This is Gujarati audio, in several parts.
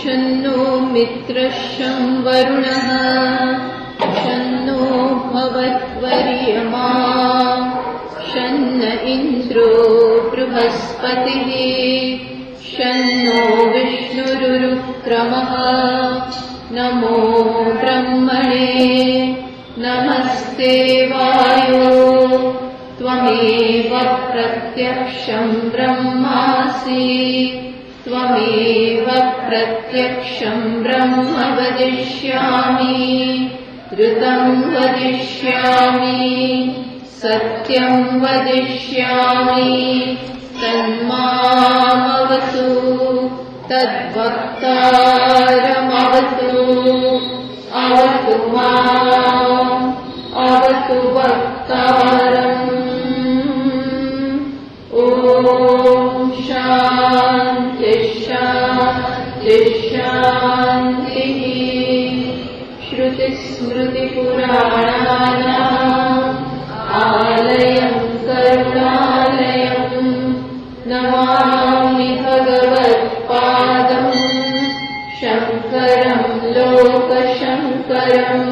शन्नो मित्रशं वरुणः शन्नो भवत्वर्यमा शन्न इन्द्रो बृहस्पतिः शन्नो विष्णुरुक्रमः नमो ब्रह्मणे नमस्ते वायो त्वमेव प्रत्यक्षं ब्रह्मासि त्वमेव प्रत्यक्षं ब्रह्म वदिष्यामि ऋतं वदिष्यामि सत्यं वदिष्यामि तन्मामवतु तद्वक्तारमवतु अवतु माम् अवतु वक्तारम् ॐ शान्ति शान्ति शान्तिः श्रुतिस्मृतिपुराणानाम् आलयं करुणालयं नमामि भगवत्पादं शङ्करं लोकशङ्करम्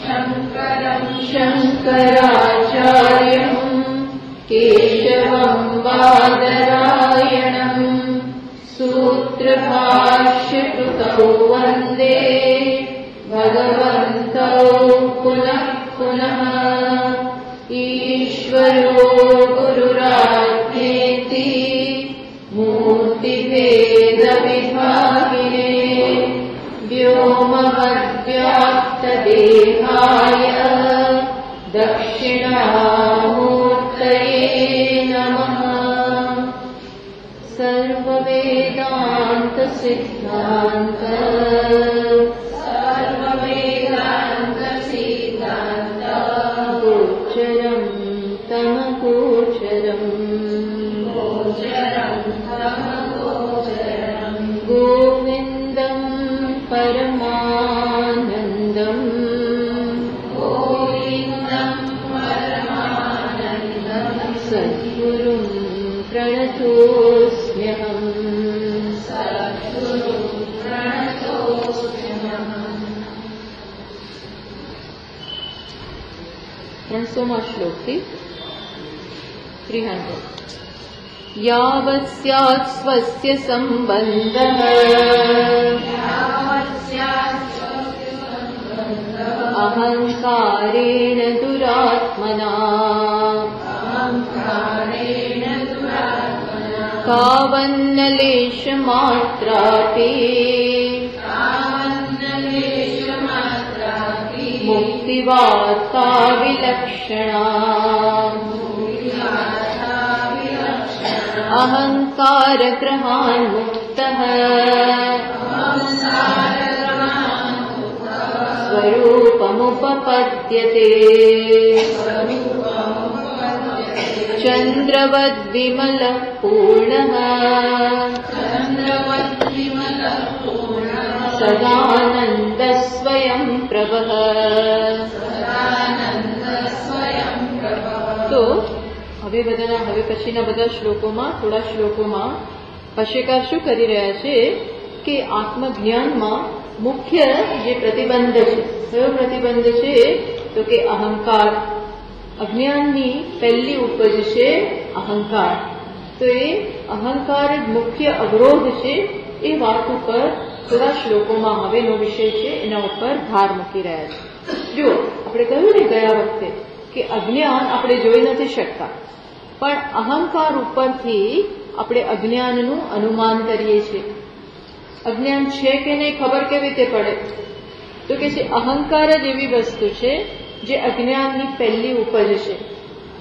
शङ्करं शङ्कराचार्यं केशवं बादरायणं सूत्रभाष्यकृतौ वन्दे भगवन्तौ पुनः पुनः ईश्वरो गुरुरात्मेति मूर्तिभेदविभागिने व्योमवद्व्याप्तदेहाय दक्षिणामूर्तये नमः। सर्ववेदान्तसिद्धान्त गोचरं तमगोचरम् गोविन्दं परमानन्दम् सद्गुरुं प्रणतोऽस्म्यहम् मा श्लोक थी 300 यावस्यात् स्वस्य सम्बन्धः अहङ्कारेण दुरात्मना तावन्नलेशमात्रापि मुक्तिवार्ता विलक्षणा अहङ्कारग्रहान्मुक्तः स्वरूपमुपपद्यते चन्द्रवद्विमलः पूर्णः सदानन्दस्वयं प्रभः। तो હવે પછીના બધા શ્લોકોમાં થોડા શ્લોકોમાં ભાષ્યકાર શું કરી રહ્યા છે કે આત્મજ્ઞાનમાં મુખ્ય જે પ્રતિબંધ છે કયો પ્રતિબંધ છે તો કે અહંકાર. અજ્ઞાનની પહેલી ઉપજ છે અહંકાર. તો એ અહંકાર જ મુખ્ય અવરોધ છે. એ વાત ઉપર થોડા શ્લોકોમાં હવેનો વિષય છે એના ઉપર ભાર મૂકી રહ્યા છે. જો આપણે કહ્યું ને ગયા વખતે કે અજ્ઞાન આપણે જોઈ નથી શકતા, પણ અહંકાર ઉપરથી આપણે અજ્ઞાનનું અનુમાન કરીએ છીએ. અજ્ઞાન છે કે નહીં ખબર કેવી રીતે પડે તો કે છે અહંકાર જ એવી વસ્તુ છે જે અજ્ઞાનની પહેલી ઉપજ છે.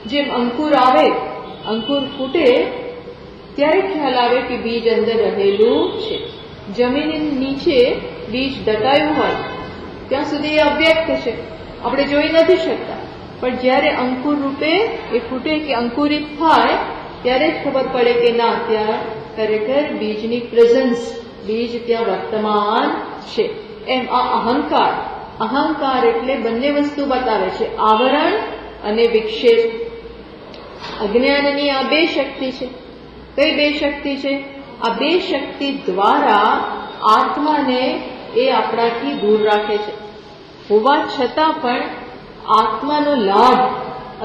જેમ અંકુર આવે, અંકુર ફૂટે ત્યારે ખ્યાલ આવે કે બીજ અંદર રહેલું છે. જમીન નીચે બીજ દટાયું હોય ત્યાં સુધી એ અવ્યક્ત છે, આપણે જોઈ નથી શકતા. પણ જ્યારે અંકુર રૂપે એ ફૂટે કે અંકુરિત થાય ત્યારે જ ખબર પડે કે ના, ત્યાં ખરેખર બીજની પ્રેઝન્સ, બીજ ત્યાં વર્તમાન છે. એમ આ અહંકાર, અહંકાર એટલે બંને વસ્તુ બતાવે છે, આવરણ અને વિક્ષેપ. અજ્ઞાનની આ બે શક્તિ છે. કઈ બે શક્તિ છે? આ બે શક્તિ દ્વારા આત્માને એ આપણાથી દૂર રાખે છે. હોવા છતાં પણ આત્માનો લાભ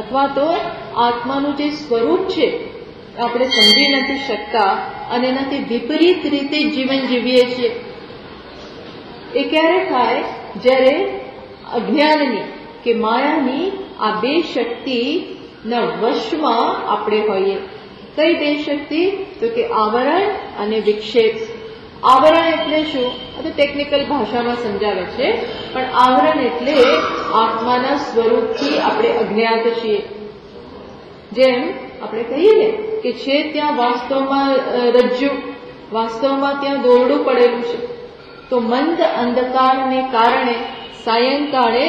અથવા તો આત્માનું જે સ્વરૂપ છે આપણે સમજી નથી શકતા અને એનાથી વિપરીત રીતે જીવન જીવીએ છીએ. એ ક્યારે થાય? જ્યારે અજ્ઞાનની કે માયાની આ બે શક્તિના વશમાં આપણે હોઈએ. કઈ બે શક્તિ? તો કે આવરણ અને વિક્ષેપ. આવરણ એટલે શું? આ તો ટેકનિકલ ભાષામાં સમજાવે છે, પણ આવરણ એટલે આત્માના સ્વરૂપથી આપણે અજ્ઞાત છીએ. જેમ આપણે કહીએ ને કે છે ત્યાં વાસ્તવમાં રજ્જુ, વાસ્તવમાં ત્યાં દોરડું પડેલું છે. તો મંદ અંધકારને કારણે સાયંકાળે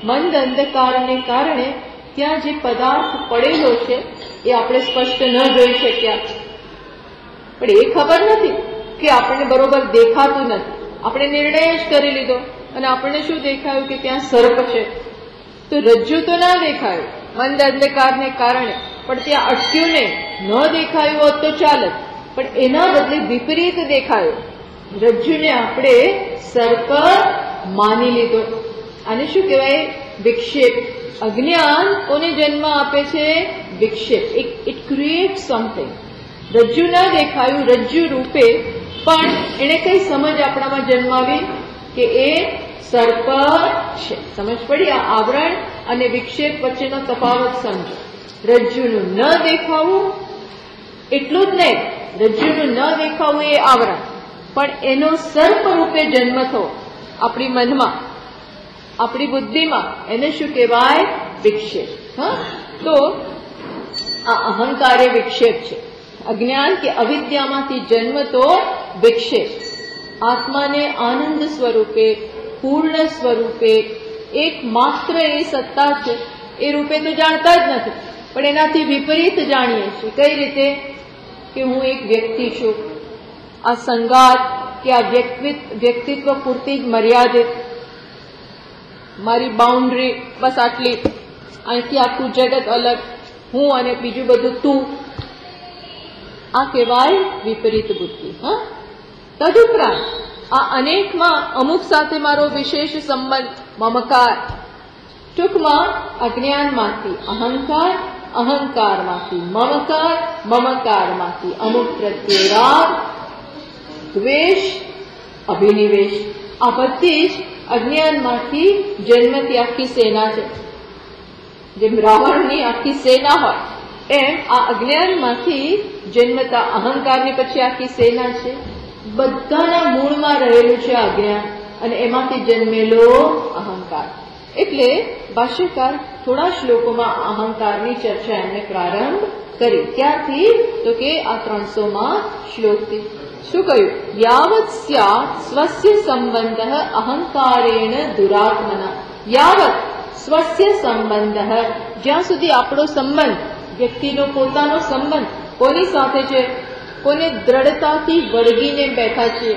મંદ અંધકારને કારણે ત્યાં જે પદાર્થ પડેલો છે એ આપણે સ્પષ્ટ ન જોઈ શક્યા. પણ એ ખબર નથી કે આપણને બરોબર દેખાતું નથી. આપણે નિર્ણય જ કરી લીધો અને આપણને શું દેખાયું કે ત્યાં સર્પ છે. તો રજ્જુ તો ના દેખાયું મંદ અંધકારને કારણે, પણ ત્યાં અટક્યું નહીં. ન દેખાયું હોત તો ચાલત, પણ એના બદલે વિપરીત દેખાયું. રજ્જુને આપણે સર્પ માની લીધો. આને શું કહેવાય? વિક્ષેપ. અજ્ઞાન કોને જન્મ આપે છે? વિક્ષેપ. It create something. રજ્જુ ના દેખાયું રજ્જુ રૂપે, પણ એને કઈ સમજ આપણામાં જન્માવી કે એ સર્પ છે. સમજ પડી? આ આવરણ અને વિક્ષેપ વચ્ચેનો તફાવત સમજો. રજ્જુનું ન દેખાવું એટલું જ નહીં, રજ્જુનું ન દેખાવું એ આવરણ, પણ એનો સર્પ રૂપે જન્મ થયો આપણી મનમાં, આપણી બુદ્ધિમાં, એને શું કહેવાય? વિક્ષેપ. તો આ અહંકાર એ વિક્ષેપ છે. અજ્ઞાન કે અવિદ્યામાંથી જન્મતો વિક્ષેપ. આત્માને આનંદ સ્વરૂપે, પૂર્ણ સ્વરૂપે, એક માત્ર એ સત્તા છે એ રૂપે તો જાણતા જ નથી, પણ એનાથી વિપરીત જાણીએ છીએ. કઈ રીતે? કે હું એક વ્યક્તિ છું. આ સંગાત કે આ વ્યક્તિત્વ પૂરતી જ મર્યાદિત, મારી બાઉન્ડ્રી બસ આટલી, અહીંથી આખું જગત અલગ, હું અને બીજું બધું તું. આ કહેવાય વિપરીત બુદ્ધિ. તદુપરાંત આ અનેકમાં અમુક સાથે મારો વિશેષ સંબંધ, મમકાર. ટૂંકમાં અજ્ઞાનમાંથી અહંકાર, અહંકારમાંથી મમકાર, મમકારમાંથી અમુક પ્રત્યે રાગ, દ્વેષ, અભિનિવેશ. આ બધી જ અજ્ઞાનમાંથી જન્મતી આખી સેના છે. જેમ રાવણની આખી સેના હોય એમ આ અજ્ઞાનમાંથી જન્મતા અહંકારની પછી આખી સેના છે. બધાના મૂળમાં રહેલું છે અજ્ઞાન અને એમાંથી જન્મેલો અહંકાર. એટલે ભાષ્યકાર થોડા શ્લોકોમાં અહંકારની ચર્ચા એમને પ્રારંભ કરી. ક્યારથી? તો કે આ 300માં શ્લોકથી. શું કહ્યું? યાવત સ્યાત સ્વસ્ય સંબંધ અહંકારેણ દુરાત્મના. યાવત સ્વસ્ય સંબંધ, જ્યાં સુધી આપણો સંબંધ, વ્યક્તિનો પોતાનો સંબંધ કોની સાથે છે? કોને દ્રઢતાથી વળગીને બેઠા છીએ,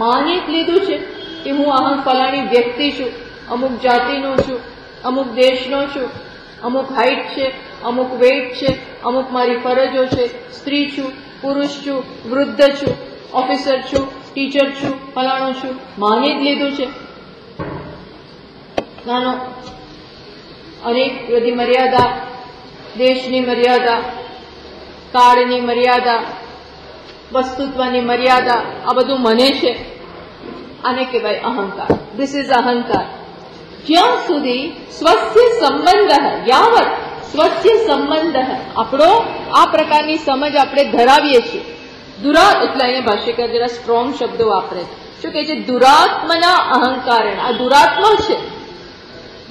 માની લીધું છે કે હું ફલાણી વ્યક્તિ છું, અમુક જાતિનો છું, અમુક દેશનો છું, અમુક હાઈટ છે, અમુક વેઇટ છે, અમુક મારી ફરજો છે, સ્ત્રી છું, પુરુષ છું, વૃદ્ધ છું, ઓફિસર છું, ટીચર છું, ફલાણું છું, માની જ લીધું છે. નાનો અનેક બધી મર્યાદા, દેશની મર્યાદા, કાળની મર્યાદા, વસ્તુત્વની મર્યાદા, આ બધું મને છે. આને કહેવાય અહંકાર. ધીસ ઇઝ અહંકાર. જ્યાં સુધી સ્વસ્ય સંબંધ, યાવત સ્વસ્ય સંબંધ, આપણો આ પ્રકારની સમજ આપણે ધરાવીએ છીએ. એટલે અહીંયા ભાષ્યકાર જરા સ્ટ્રોંગ શબ્દો વાપરે છે. શું કહે છે? દુરાત્મના અહંકારણ. આ દુરાત્મા છે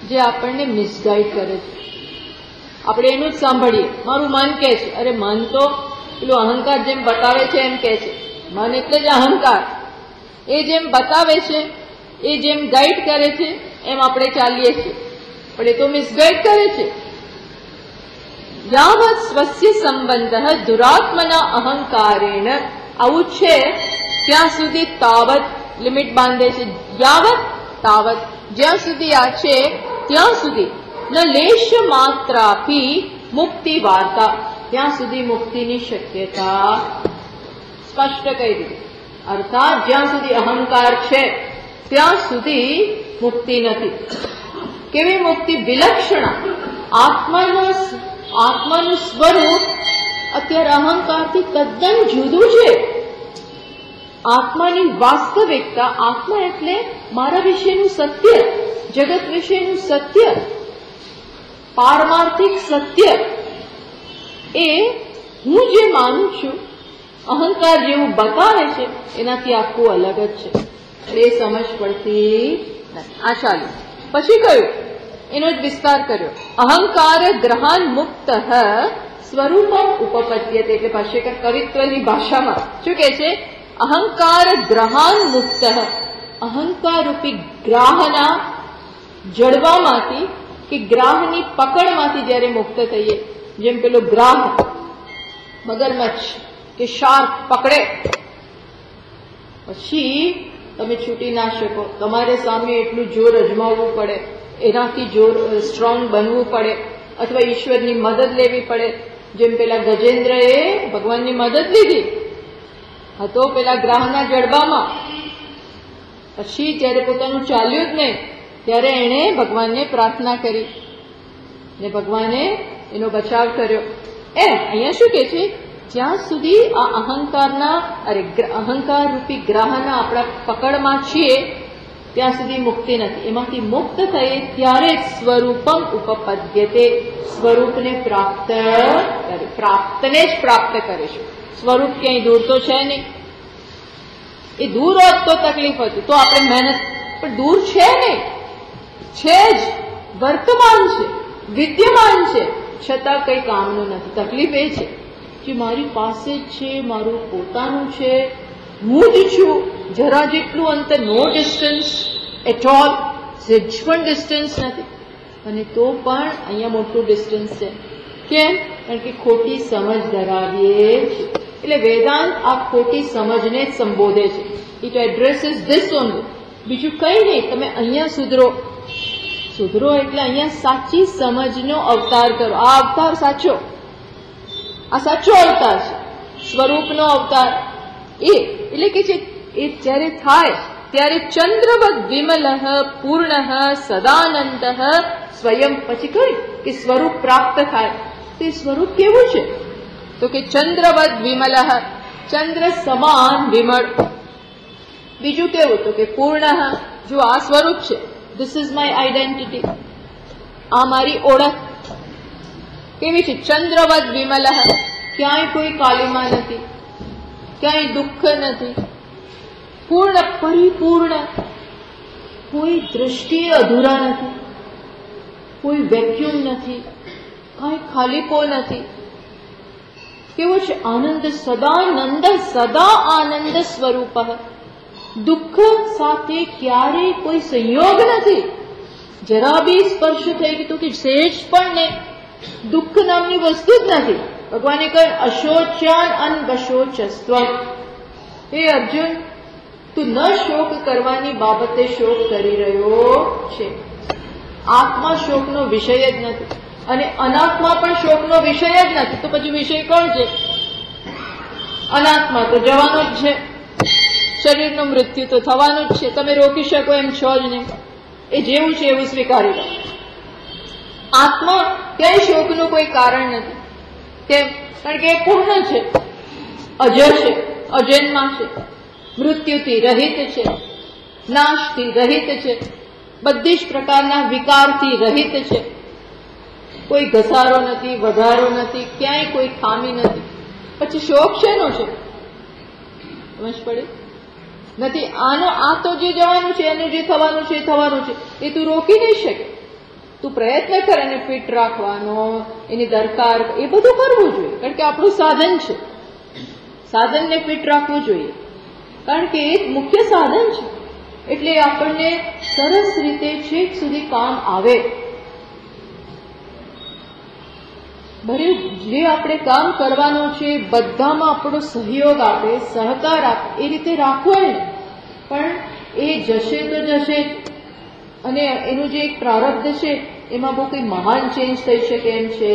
જે આપણને મિસગાઈડ કરે છે. આપણે એનું જ સાંભળીએ. મારું મન કહે છે, અરે મન તો પેલું અહંકાર જેમ બતાવે છે એમ કહે છે. મન એટલે જ અહંકાર. એ જેમ બતાવે છે, એ જેમ ગાઈડ કરે છે એમ આપણે ચાલીએ છીએ, પણ એ તો મિસગાઈડ કરે છે. યાવત સ્વસ્ય સંબંધ દુરાત્મના અહંકારેણ, આવું છે ત્યાં સુધી તાવત, લિમિટ બાંધે છે. યાવત તાવત, જ્યાં સુધી આ છે ત્યાં સુધી ન લેશ માત્રાપી મુક્તિ વાર્તા, ત્યાં સુધી મુક્તિની શક્યતા. સ્પષ્ટ કહી દીધું. અર્થાત જ્યાં સુધી અહંકાર છે ત્યાં સુધી મુક્તિ નથી. કેવી મુક્તિ? વિલક્ષણા. આત્માનું સ્વરૂપ અત્યારે અહંકારથી તદ્દન જુદું છે. આત્માની વાસ્તવિકતા, આત્મા એટલે મારા વિશેનું સત્ય, જગત વિશેનું સત્ય, પારમાર્થિક સત્ય, એ હું જે માનું છું અહંકાર જેવું બતાવે છે એનાથી આખું અલગ જ છે. એ સમજ પડતી નથી. આ ચાલુ. પછી કયું? એનો જ વિસ્તાર કર્યો. અહંકાર ગ્રહાન મુક્ત સ્વરૂપમ ઉપપદ્યતે. એટલે ભાષ્યકાર કવિત્વની ભાષામાં શું કે છે? અહંકાર ગ્રહાન મુક્ત. અહંકાર રૂપી ગ્રાહના જડવામાંથી કે ગ્રાહની પકડમાંથી જયારે મુક્ત થઈએ, જેમ પેલો ગ્રાહ મગરમચ્છ કે શાર્ક પકડે પછી તમે છૂટી ના શકો. તમારે સામે એટલું જોર અજમાવવું પડે, એનાથી જોર સ્ટ્રોંગ બનવું પડે, અથવા ઈશ્વરની મદદ લેવી પડે. જેમ પેલા ગજેન્દ્રએ ભગવાનની મદદ લીધી હતો પેલા ગ્રાહના જડબામાં, પછી જયારે પોતાનું ચાલ્યું જ નહીં ત્યારે એણે ભગવાનને પ્રાર્થના કરી ને ભગવાને એનો બચાવ કર્યો. એમ અહીંયા શું કે છે? જ્યાં સુધી આ અહંકાર રૂપી ગ્રાહના આપણા પકડમાં છીએ ત્યાં સુધી મુક્તિ નથી. એમાંથી મુક્ત થઈએ ત્યારે સ્વરૂપમ ઉપપદ્યતે. સ્વરૂપને પ્રાપ્તને જ પ્રાપ્ત કરીશું. સ્વરૂપ ક્યાંય દૂર તો છે નહીં. એ દૂર હોત તો તકલીફ હતી, તો આપણે મહેનત, પણ દૂર છે નહીં, છે જ, વર્તમાન છે, વિદ્યમાન છે, છતાં કઈ કામનું નથી. તકલીફ એ છે કે મારી પાસે જ છે, મારું પોતાનું છે, હું જ છું. જરા જેટલું અંતર, નો ડિસ્ટન્સ એટ ઓલ, સેજ પણ ડિસ્ટન્સ નથી. અને તો પણ અહીંયા મોટું ડિસ્ટન્સ છે. કેમ? કારણ કે ખોટી સમજ ધરાવીએ છીએ. એટલે વેદાંત આ ખોટી સમજને જ સંબોધે છે. ઇટ એડ્રેસીસ ધીસ ઓનલી, બીજું કઈ નહીં. તમે અહીંયા સુધરો એટલે અહીંયા સાચી સમજનો અવતાર કરો. આ અવતાર સાચો, આ સાચો અવતાર છે, સ્વરૂપનો અવતાર. એટલે કે છે એ જ્યારે થાય ત્યારે ચંદ્રવદ વિમલ પૂર્ણ સદાનંદ સ્વયં. પછી કહ્યું કે સ્વરૂપ પ્રાપ્ત થાય. તે સ્વરૂપ કેવું છે? તો કે ચંદ્રવદ વિમલ, ચંદ્ર સમાન વિમળ. બીજું કેવું? તો કે પૂર્ણ. જો આ સ્વરૂપ છે, ધીસ ઇઝ માય આઈડેન્ટિટી, આ મારી ઓળખ. કેવી છે? ચંદ્રવદ વિમલ. ક્યાંય કોઈ કાલિમા નથી, ક્યાંય દુઃખ નથી, પૂર્ણ પરિપૂર્ણ, કોઈ દ્રષ્ટિએ અધૂરા નથી, કોઈ વેક્યુમ નથી, કાંઈ ખાલીપો નથી. કેવો છે? આનંદ સદાનંદ, સદા આનંદ સ્વરૂપ. દુઃખ સાથે ક્યારેય કોઈ સંયોગ નથી. જરા બી સ્પર્શ થઈ ગયું કે સહેજ પણ ને દુઃખ નામની વસ્તુ જ નથી. ભગવાને કહ્યું અશોચાન અનવશોચસ્વ. હે અર્જુન, તું ન શોક કરવાની બાબતે શોક કરી રહ્યો છે. આત્મા શોકનો વિષય જ નથી અને અનાત્મા પણ શોકનો વિષય જ નથી. તો પછી વિષય કોણ છે? અનાત્મા તો જવાનો જ છે, શરીરનું મૃત્યુ તો થવાનું જ છે. તમે રોકી શકો એમ છો જ નહીં. એ જેવું છે એવું સ્વીકારી લો. આત્મા ક્યાંય શોકનું કોઈ કારણ નથી. કેમ? કારણ કે એ પૂર્ણ છે, અજર છે, અજન્મા છે, મૃત્યુથી રહિત છે, નાશથી રહિત છે, બધી જ પ્રકારના વિકારથી રહિત છે. કોઈ ઘસારો નથી, વધારો નથી, ક્યાંય કોઈ ખામી નથી. પછી શોક શેનો છે? સમજ પડી? નથી. આનો આ તો જે જવાનું છે, એનું જે થવાનું છે એ થવાનું છે. એ તું રોકી નહીં શકે. તું પ્રયત્ન કર એને ફિટ રાખવાનો, એની દરકાર, એ બધું કરવું જોઈએ. કારણ કે આપણું સાધન છે, સાધનને ફિટ રાખવું જોઈએ. કારણ કે એ મુખ્ય સાધન છે. એટલે આપણને સરસ રીતે છેક સુધી કામ આવે. ભલે જે આપણે કામ કરવાનું છે બધામાં આપણો સહયોગ આપે, સહકાર આપે, એ રીતે રાખવો ને. પણ એ જશે તો જશે, અને એનું જે એક પ્રારબ્ધ છે એમાં બહુ કંઈ મહાન ચેન્જ થઈ શકે એમ છે,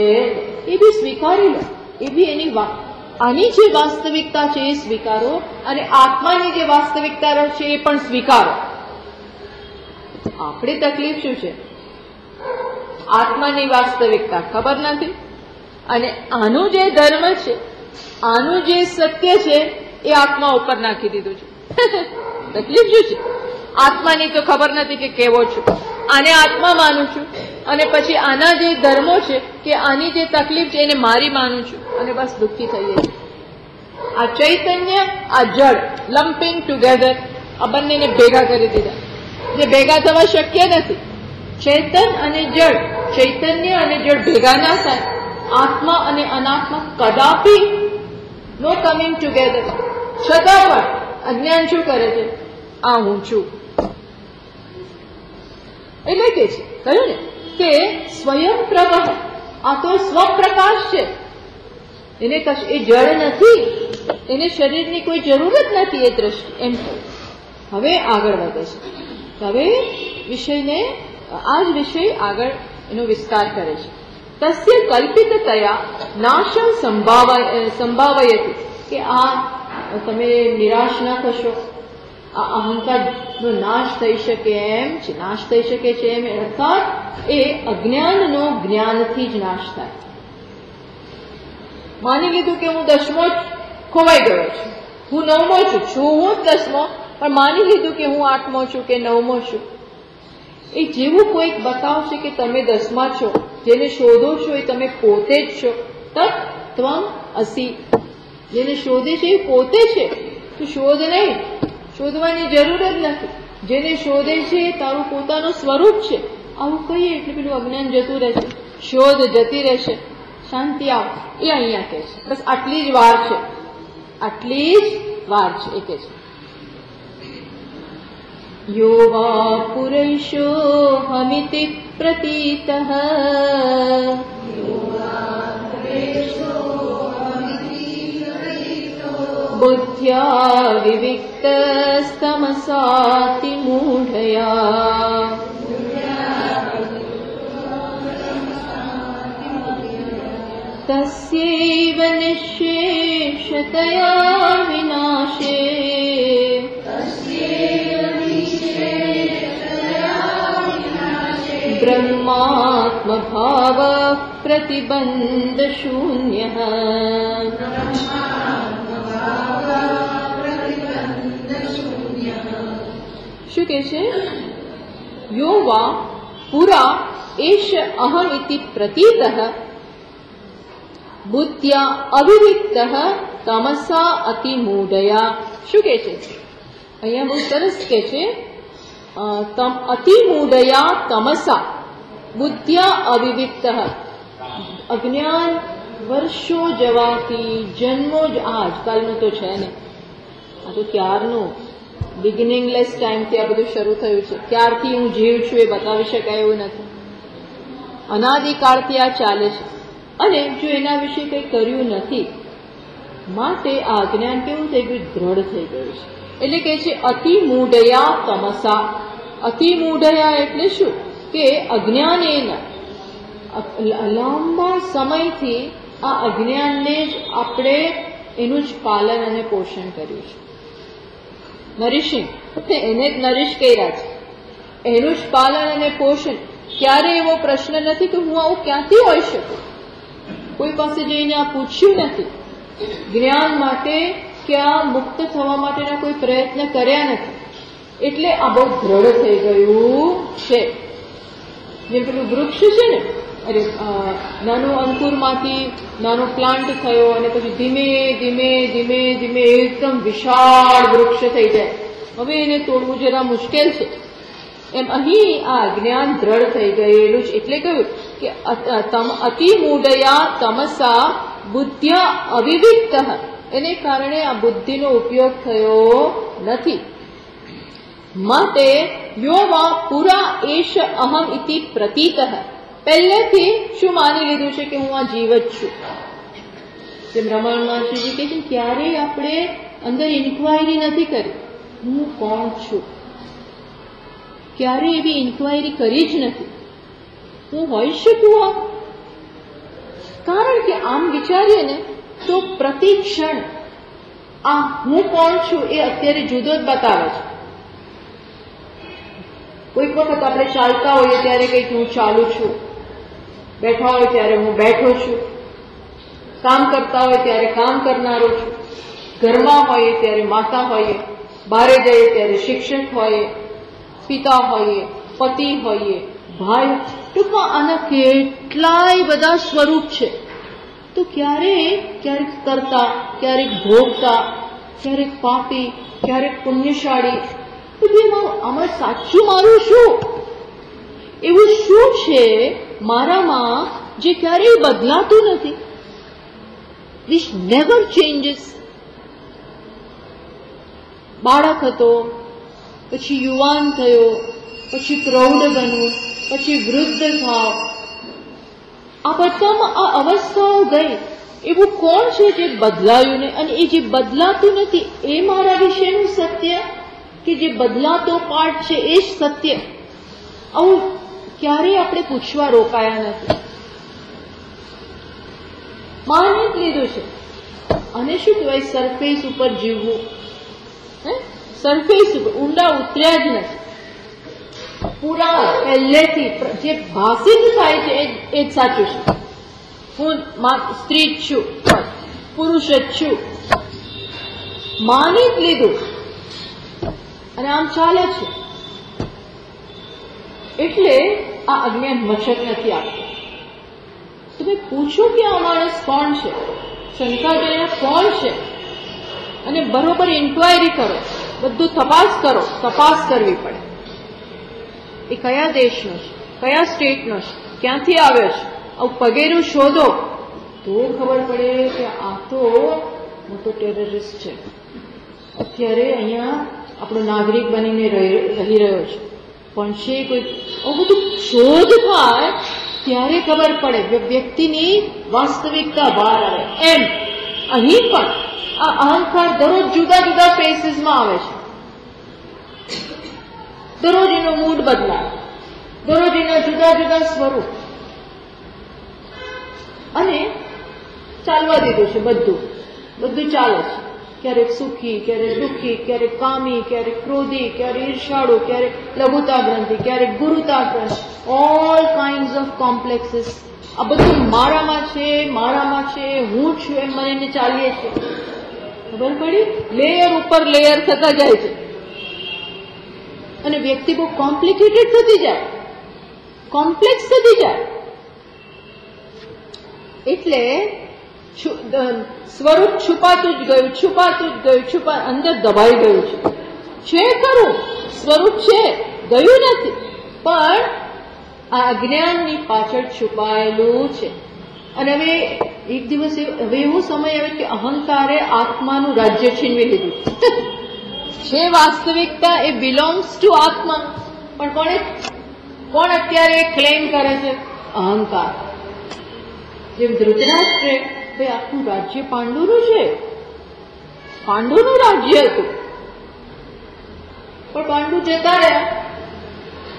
એ બી સ્વીકારી લો. એ બી એની વાત, આની જે વાસ્તવિકતા છે એ સ્વીકારો અને આત્માની જે વાસ્તવિકતા છે એ પણ સ્વીકારો. આપણી તકલીફ શું છે? આત્માની વાસ્તવિકતા ખબર નથી અને આનું જે ધર્મ છે, આનું જે સત્ય છે એ આત્મા ઉપર નાખી દીધું છે. તકલીફ શું છે? આત્માની તો ખબર નથી કે કેવો છું, આને આત્મા માનું છું અને પછી આના જે ધર્મો છે કે આની જે તકલીફ છે એને મારી માનું છું અને બસ દુઃખી થઈએ છીએ. આ ચૈતન્ય, આ જડ લમ્પિંગ ટુગેધર, આ બંનેને ભેગા કરી દીધા, જે ભેગા થવા શક્ય નથી. ચેતન અને જડ, ચૈતન્ય અને જડ ભેગા ના થાય. આત્મા અને અનાત્મા કદાપી નો કમિંગ ટુગેધર. છતાં પણ અજ્ઞાન શું કરે છે? આ હું છું. એટલે કે છે કહ્યું ને કે સ્વયં પ્રભ, આ તો સ્વપ્રકાશ છે, એને એ જળ નથી, એને શરીરની કોઈ જરૂર જ નથી એ દ્રષ્ટિ. એમ હવે આગળ વધે છે. હવે વિષયને આ જ વિષય આગળ એનો વિસ્તાર કરે છે. તસ્ય કલ્પિતતયા નાશમ સંભાવયતિ, કે આ તમે નિરાશ ન થશો, આ અહંકારનો નાશ થઈ શકે એમ છે, નાશ થઈ શકે છે એમ, અર્થાત એ અજ્ઞાનનો જ્ઞાનથી જ નાશ થાય. માની લીધું કે હું 10મો ખોવાઈ ગયો છું, હું 9મો છું, હું જ 10મો, પણ માની લીધું કે હું 8મો છું કે 9મો છું. એ જેવું કોઈક બતાવશે કે તમે 10મા છો, જેને શોધો છો એ તમે પોતે જ છો. તત્ત્વમ અસી, જેને શોધે છે એ પોતે છે, તો શોધ નહીં, શોધવાની જરૂર જ નથી. જેને શોધે છે એ તારું પોતાનું સ્વરૂપ છે. આવું કહીએ એટલે પેલું અજ્ઞાન જતું રહેશે, શોધ જતી રહેશે, શાંતિ આવ. એ અહીંયા કહે છે બસ આટલી જ વાર છે, આટલી જ વાર છે. એ કહે છે यो वा पुरुषो हमिति प्रतीतः बुद्ध्या विविक्तस्तमसाति मूढया तस्यैव निःशेषतया विनाशे ब्रह्मात्मभाव प्रतिबंध शून्य. શું કે છે? યો વા પુરા એષ અહમ ઇતિ પ્રતીતઃ બુદ્ધ્યા અવિવિક્તઃ તમસા અતિમૂઢયા. શું કે છે અહીંયા? બહુ સરસ કે છે, અતિમૂઢયા તમસા બુદ્ધ્યા અવિવિક્ત. અજ્ઞાન વર્ષો જવાથી, જન્મો જ આ આજકાલનું તો છે ને, આ તો ક્યારનું બિગિનિંગલેસ ટાઈમથી આ બધું શરૂ થયું છે. ક્યારથી હું જીવ છું એ બતાવી શકાય એવું નથી. અનાદિકાળથી આ ચાલે છે અને જો એના વિશે કંઈ કર્યું નથી માટે આ અજ્ઞાન કેવું થઈ ગયું? દ્રઢ થઈ ગયું છે. એટલે કે છે અતિમૂઢયા તમસા. અતિમૂઢયા એટલે શું? કે અજ્ઞાનેન, લાંબા સમયથી આ અજ્ઞાનને જ આપણે એનું જ પાલન અને પોષણ કર્યું છે. નરિશિંગ, એને જ નરિશ કર્યા છે, એનું જ પાલન અને પોષણ. ક્યારે એવો પ્રશ્ન નથી કે હું આવું ક્યાંથી હોઈ શકું. કોઈ પાસે જઈને આ પૂછ્યું નથી. જ્ઞાન માટે કે આ મુક્ત થવા માટેના કોઈ પ્રયત્ન કર્યા નથી. એટલે આ બહુ દ્રઢ થઈ ગયું છે. જેમ પેલું વૃક્ષ છે ને, અરે નાનું અંકુરમાંથી નાનો પ્લાન્ટ થયો અને પછી ધીમે ધીમે ધીમે ધીમે એકદમ વિશાળ વૃક્ષ થઈ જાય. હવે એને તોડવું જરા મુશ્કેલ છે. એમ અહીં આ જ્ઞાન દ્રઢ થઈ ગયેલું છે. એટલે કહ્યું કે અતિમૂઢયા તમસા બુદ્ધ્યા અવિવિક્ત. એને કારણે આ બુદ્ધિનો ઉપયોગ થયો નથી. માટે યો વા પુરા એષ અહમ ઇતિ પ્રતીતઃ, પહેલેથી શું માની લીધું છે કે હું આ જીવ જ છું. જેમ રમણ મહર્ષિજી કહે છે, ક્યારેય આપણે અંદર ઇન્ક્વાયરી નથી કરી હું કોણ છું. ક્યારેય એવી ઇન્ક્વાયરી કરી જ નથી હું હોઈ શકું આ. કારણ કે આમ વિચારીએ ને તો પ્રતિ ક્ષણ આ હું કોણ છું એ અત્યારે જુદો જ બતાવે છે. કોઈક વખત આપણે ચાલતા હોઈએ ત્યારે કંઈક હું ચાલુ છું, બેઠા હોય ત્યારે હું બેઠો છું, કામ કરતા હોય ત્યારે કામ કરનારો છું, ઘરમાં હોઈએ ત્યારે માતા હોઈએ, બહાર જઈએ ત્યારે શિક્ષક હોઈએ, પિતા હોઈએ, પતિ હોઈએ, ભાઈ. ટૂંકમાં આના કેટલાય બધા સ્વરૂપ છે. તો ક્યારેક કરતા, ક્યારેક ભોગતા, ક્યારેક પાપી, ક્યારેક પુણ્યશાળી. તો આમાં સાચું મારું શું? એવું શું છે મારામાં જે ક્યારેય બદલાતું નથી? which never changes. બાળક હતો, પછી યુવાન થયો, પછી પ્રૌઢ બન્યું, પછી વૃદ્ધ થાવ. આ બધામાં આ અવસ્થાઓ ગઈ. એવું કોણ છે જે બદલાયું નહીં? અને એ જે બદલાતું નથી એ મારા વિશેનું સત્ય, કે જે બદલાતો પાર્ટ છે એ જ સત્ય? આવું ક્યારેય આપણે પૂછવા રોકાયા નથી. માની જ લીધું છે. અને શું કહેવાય, સરફેસ ઉપર જીવવું. સરફેસ ઉપર ઊંડા ઉતર્યા જ નથી. પૂરા પહેલેથી જે ભાષિત થાય છે એ જ સાચું છે. હું સ્ત્રી જ છું, પુરુષ જ છું, માની જ લીધું અને આમ ચાલે છે. એટલે આ અજ્ઞાન મચક નથી આપતું. તમે પૂછો કે આ માણસ કોણ છે, શંકા કરીને કોણ છે, અને બરોબર ઇન્ક્વાયરી કરો, બધું તપાસ કરવી પડે. એ કયા દેશનો છે, કયા સ્ટેટનો છે, ક્યાંથી આવ્યો છે, આવું પગેરું શોધો તો ખબર પડે કે આ તો મોટો ટેરરિસ્ટ છે. અત્યારે અહીંયા આપણો નાગરિક બનીને રહી રહ્યો છે, પણ છે કોઈ આવું બધું શોધ થાય ત્યારે ખબર પડે, વ્યક્તિની વાસ્તવિકતા બહાર આવે. એમ અહીં પણ આ અહંકાર દરરોજ જુદા જુદા ફેસીસમાં આવે છે. દરરોજ એનો મૂડ બદલાય, દરરોજ એના જુદા જુદા સ્વરૂપ. અને ચાલવા દીધું છે બધું ચાલે છે. ક્યારેક સુખી, ક્યારેક દુઃખી, ક્યારેક કામી, ક્યારેક ક્રોધી, ક્યારેક ઈર્ષાળુ, ક્યારેક લઘુતા ગ્રંથિ, ક્યારેક ગુરુતા ગ્રંથિ. All kinds of complexes. આ બધું મારામાં છે, હું છું એમ મને ચાલીએ છીએ. ખબર પડી? લેયર ઉપર લેયર થતા જાય છે અને વ્યક્તિ બહુ કોમ્પ્લિકેટેડ થતી જાય, કોમ્પ્લેક્સ થતી જાય. એટલે સ્વરૂપ છુપાતું જ ગયું, અંદર દબાઈ ગયું છે ખરું, સ્વરૂપ છે, ગયું નથી, પણ આ અજ્ઞાનની પાછળ છુપાયેલું છે. અને હવે એક દિવસ એવો સમય આવે કે અહંકારે આત્માનું રાજ્ય છીનવી લીધું છે. વાસ્તવિકતા એ બિલોંગ્સ ટુ આત્મા, પણ કોણ અત્યારે ક્લેમ કરે છે? અહંકાર. જેમ ધૃતરાષ્ટ્રે ભાઈ આખું રાજ્ય પાંડુનું છે, પાંડુનું રાજ્ય હતું, પણ પાંડુ જતા રહ્યા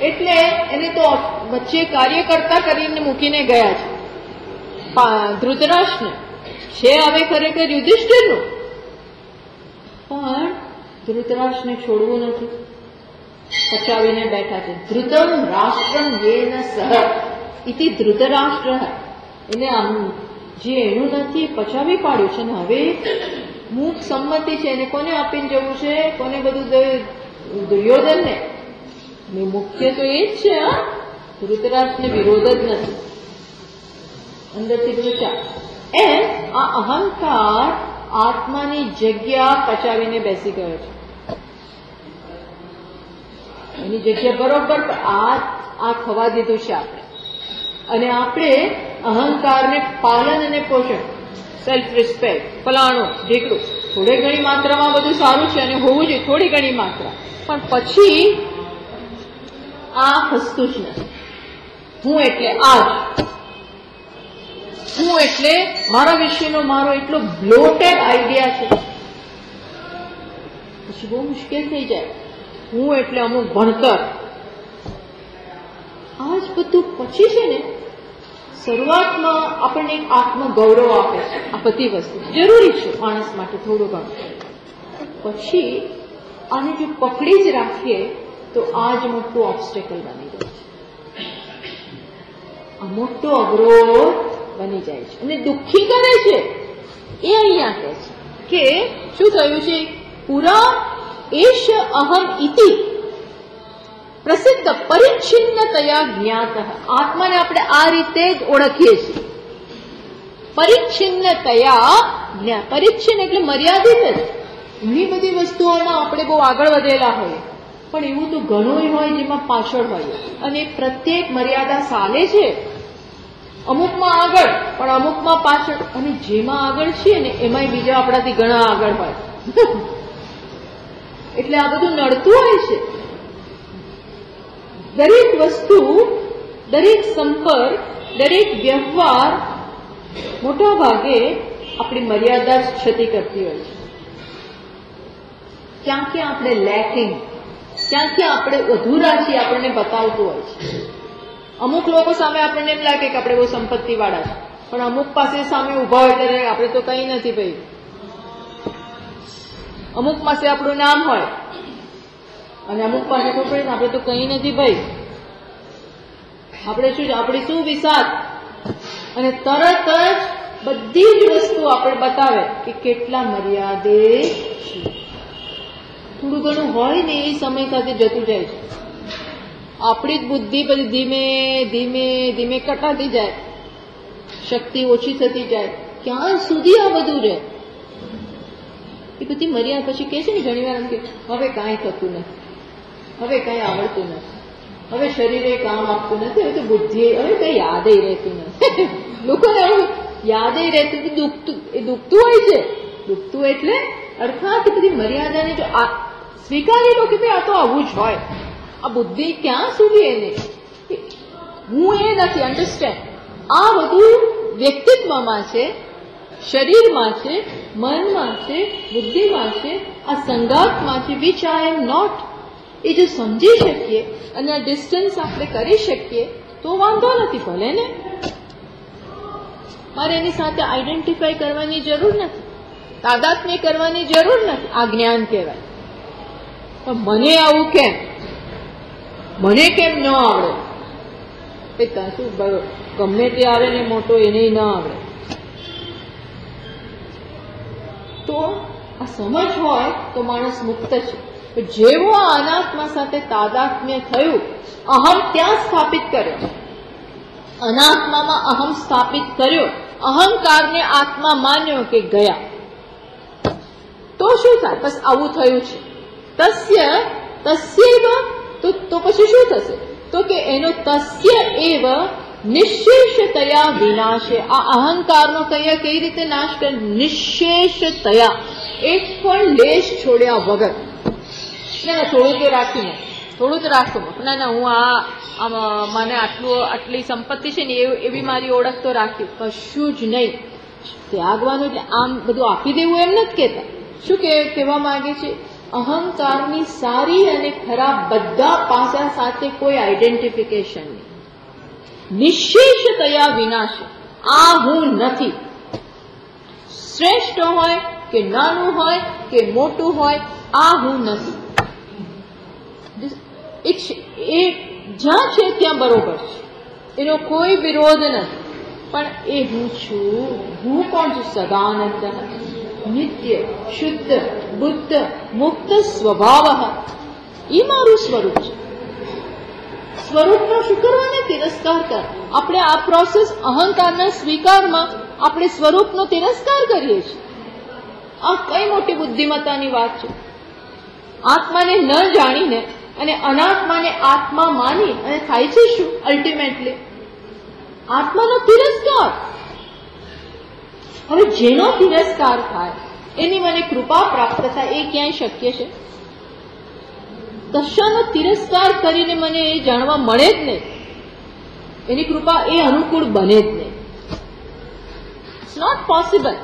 એટલે એને તો વચ્ચે કાર્યકર્તા કરીને મૂકીને ગયા છે ધૃતરાષ્ટ્રને. છે હવે ખરેખર યુધિષ્ઠિરનું, પણ ધૃતરાષ્ટ્રને છોડવું નથી, પચાવીને બેઠા છે. ધૃતમ રાષ્ટ્રમ યેન સહ ઇતિ ધૃતરાષ્ટ્ર. એને આમ જે એનું નથી પચાવી પાડ્યું છે ને હવે મૂક સંમતિ છે. એને કોને આપીને જવું છે? કોને બધું? દુર્યોધનને. મુખ્ય તો એ જ છે. ધૃતરાષ્ટ્રને વિરોધ જ નથી, અંદરથી બધું. એમ આ અહંકાર આત્માની જગ્યા પચાવીને બેસી ગયો છે. એની જગ્યા બરોબર આ ખવા દીધું છે આપણે. અને આપણે અહંકારને પાલન અને પોષણ, સેલ્ફ રિસ્પેક્ટ, ફલાણું ઢીકડું, થોડી ઘણી માત્રામાં બધું સારું છે અને હોવું જોઈએ, થોડી ઘણી માત્રા, પણ પછી આ ખસતું જ નથી. હું એટલે આ જ, હું એટલે મારા વિશેનો મારો એટલો બ્લોટેડ આઈડિયા છે. પછી બહુ મુશ્કેલ થઈ જાય. હું એટલે અમુક ભણતર, આ જ બધું પછી છે ને શરૂઆતમાં આપણને એક આત્મગૌરવ આપે છે. આ બધી વસ્તુ જરૂરી છે માણસ માટે થોડું ઘણું. પછી આને જો પકડી જ રાખીએ તો આ જ મોટું ઓબ્સ્ટેકલ બની જાય છે, આ મોટો અવરોધ બની જાય છે અને દુઃખી કરે છે. એ અહીંયા કહે છે કે શું થયું છે, પુરા એશ અહમ ઇતિ પ્રસિદ્ધ પરિચ્છિન્નતયા જ્ઞાત. આત્માને આપણે આ રીતે જ ઓળખીએ છીએ, પરિચ્છિન્નતયા જ્ઞાત. પરિચ્છિન્ન એટલે મર્યાદિત જ. ઘણી બધી વસ્તુઓમાં આપણે બહુ આગળ વધેલા હોઈએ, પણ એવું તો ઘણું હોય જેમાં પાછળ હોય, અને પ્રત્યેક મર્યાદા ચાલે છે. અમુકમાં આગળ પણ અમુકમાં પાછળ, અને જેમાં આગળ છીએ ને એમાંય બીજા આપણાથી ઘણા આગળ હોય. એટલે આ બધું નડતું હોય છે. દરેક વસ્તુ, દરેક સંપર્ક, દરેક વ્યવહાર મોટા ભાગે આપણી મર્યાદા જ ક્ષતિ કરતી હોય છે. ક્યાં ક્યાં આપણે લેકિંગ, ક્યાં ક્યાં આપણે અધૂરા છીએ આપણને બતાવતું હોય છે. અમુક લોકો સામે આપણને એમ લાગે કે આપણે બહુ સંપત્તિ વાળા છે, પણ અમુક પાસે સામે ઉભા હોય ત્યારે આપણે તો કઈ નથી ભાઈ. અમુક પાસે આપણું નામ હોય અને અમુક પાસે આપણે તો કઈ નથી ભાઈ. આપણે શું, આપણી શું વિસાત, અને તરત જ બધી જ વસ્તુ આપણે બતાવે કે કેટલા મર્યાદે છે. થોડું ઘણું હોય ને એ સમય સાથે જતું જાય છે. આપણી જ બુદ્ધિ પછી ધીમે ધીમે ધીમે કટાતી જાય, શક્તિ ઓછી થતી જાય. ક્યાં સુધી આ બધું રહે? એ બધી મર્યાદા પછી કે છે ને ઘણી વાર એમ કે હવે કાંઈ થતું નથી, હવે કાંઈ આવડતું નથી, હવે શરીરે કામ આપતું નથી, હવે તો બુદ્ધિ, હવે કઈ યાદ રહેતું નથી. લોકોને હવે યાદ રહેતું દુખતું, એ દુખતું હોય છે. દુખતું એટલે અર્થાત બધી મર્યાદાને જો સ્વીકારી લો કે ભાઈ આ તો આવું જ હોય. આ બુદ્ધિ ક્યાં સુધી એને, હું એ નથી, અન્ડરસ્ટેન્ડ. આ બધું વ્યક્તિત્વમાં છે, શરીરમાં છે, મનમાં છે, બુદ્ધિમાં છે, આ સંગાતમાં છે, વિચ આઈ એમ નોટ. એ જો સમજી શકીએ અને આ ડિસ્ટન્સ આપણે કરી શકીએ તો વાંધો નથી. ભલે ને મારે એની સાથે આઈડેન્ટિફાઈ કરવાની જરૂર નથી, તાદાત્મ્ય કરવાની જરૂર નથી. આ જ્ઞાન કહેવાય. પણ મને આવું કેમ, મને કેમ ન આવડે? એ શું ગમે તે આવે ને મોટો એને ન આવડે. તો આ સમજ હોય તો માણસ મુક્ત છે. જેવો આ અનાત્મા સાથે તાદાત્મ્ય થયું, અહમ ત્યાં સ્થાપિત કર્યો, અનાત્મામાં અહમ સ્થાપિત કર્યો, અહંકારને આત્મા માન્યો કે ગયા, તો શું થાય? બસ આવું થયું છે. તસ્ય તસ્યૈવ, તો પછી શું થશે? તો કે એનો તસ્ય એવ નિશેષતયા વિનાશે. આ અહંકારનો કઈ રીતે નાશ કરે? નિશેષતયા, એક પણ લેશ છોડ્યા વગર. ના થોડું તો રાખીને, થોડું જ રાખું. ના હું મને આટલી સંપત્તિ છે ને એવી મારી ઓળખ તો રાખી, કશું જ નહીં. ત્યાગવાનું એટલે આમ બધું આપી દેવું એમ નથી કહેતા. શું કહેવા માંગે છે? અહંકારની સારી અને ખરાબ બધા પાસા સાથે કોઈ આઈડેન્ટિફિકેશન નહીં. નિશેષતયા વિનાશ. આ હું નથી. શ્રેષ્ઠ હોય કે નાનું હોય કે મોટું હોય, આ હું નથી. એ જ્યાં છે ત્યાં બરોબર છે, એનો કોઈ વિરોધ નથી. પણ એ હું છું. હું કોણ છું? સદાનંદ, નિત્ય, શુદ્ધ, બુદ્ધ, મુક્ત સ્વભાવ. એ મારું સ્વરૂપ છે. સ્વરૂપનો શું કરવાનો? તિરસ્કાર કર. આપણે આ પ્રોસેસ અહંકારના સ્વીકારમાં આપણે સ્વરૂપનો તિરસ્કાર કરીએ છીએ. આ કઈ મોટી બુદ્ધિમત્તાની વાત છે. આત્માને ન જાણીને અને અનાત્માને આત્મા માની અને થાય છે શું? અલ્ટિમેટલી આત્માનો તિરસ્કાર. હવે જેનો તિરસ્કાર થાય એની મને કૃપા પ્રાપ્ત થાય, એ ક્યાંય શક્ય છે? કશાનો તિરસ્કાર કરીને મને એ જાણવા મળે જ નહીં. એની કૃપા એ અનુકૂળ બને જ નહીં. It's not possible.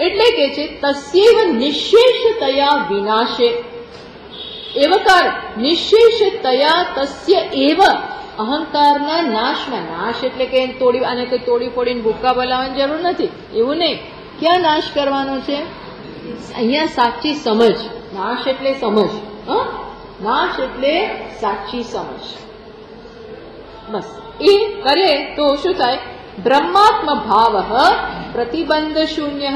એટલે કે છે તસ્યૈવ નિશેષતયા વિનાશે. એવકાર નિશેષતયા તસ્ય એવ અહંકારના નાશમાં, નાશ એટલે કે તોડી, આને કોઈ તોડી ફોડીને ભૂક્કા બોલાવવાની જરૂર નથી, એવું નહીં. ક્યાં નાશ કરવાનો છે? અહીંયા સાચી સમજ. નાશ એટલે સમજ, નાશ એટલે સાચી સમજ. બસ એ કરે તો શું થાય? બ્રહ્માત્મ ભાવ પ્રતિબંધ શૂન્ય.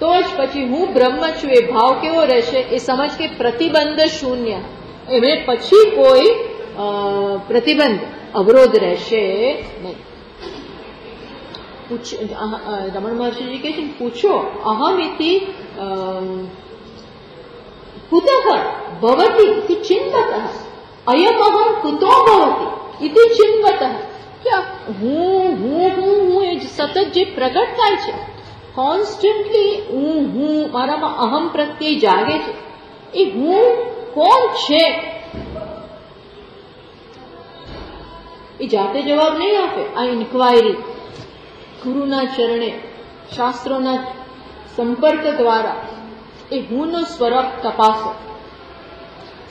તો જ પછી હું બ્રહ્મ છું એ ભાવ કેવો રહેશે? એ સમજ કે પ્રતિબંધ શૂન્ય, એને પછી કોઈ પ્રતિબંધ, અવરોધ રહેશે નહીં. રમણ મહર્ષિજી કહે છે, પૂછો અહમિતિ કુતઃ ભવતી ઇતિ ચિંતતઃ, અયમ અહમ કુતો ભવતી ઇતિ ચિંતતઃ. હું એ સતત જે પ્રગટ થાય છે, કોન્સ્ટન્ટલી હું મારામાં અહમ પ્રત્યે જાગે છે, એ હું કોણ છે? એ જાતે જવાબ નહીં આપે. આ ઇન્ક્વાયરી ગુરુના ચરણે, શાસ્ત્રોના સંપર્ક દ્વારા એ હુંનો સ્વરૂપ તપાસો.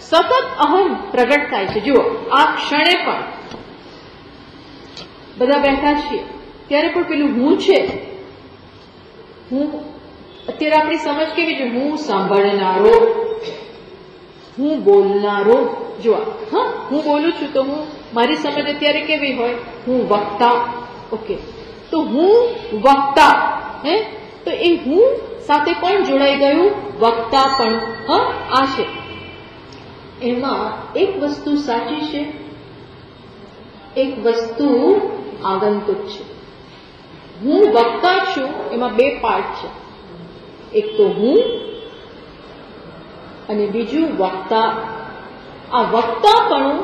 સતત અહમ પ્રગટ થાય છે. જુઓ, આ ક્ષણે પણ બધા બેઠા છીએ ત્યારે પણ પેલું હું છે. હું અત્યારે આપણી સમજ કેવી છે? હું સાંભળનારો, હું બોલનારો. જુઓ, હું બોલું છું તો હું, મારી સમજ અત્યારે કેવી હોય? હું વક્તા. ઓકે, તો હું વક્તા, તો એ હું સાથે કોણ જોડાઈ ગયું? વક્તા પણ. આ છે. એમાં એક વસ્તુ સાચી છે, એક વસ્તુ આગંતુક છે. હું વક્તા છું, એમાં બે પાર્ટ છે. એક તો હું અને બીજું વક્તા. આ વક્તાપણું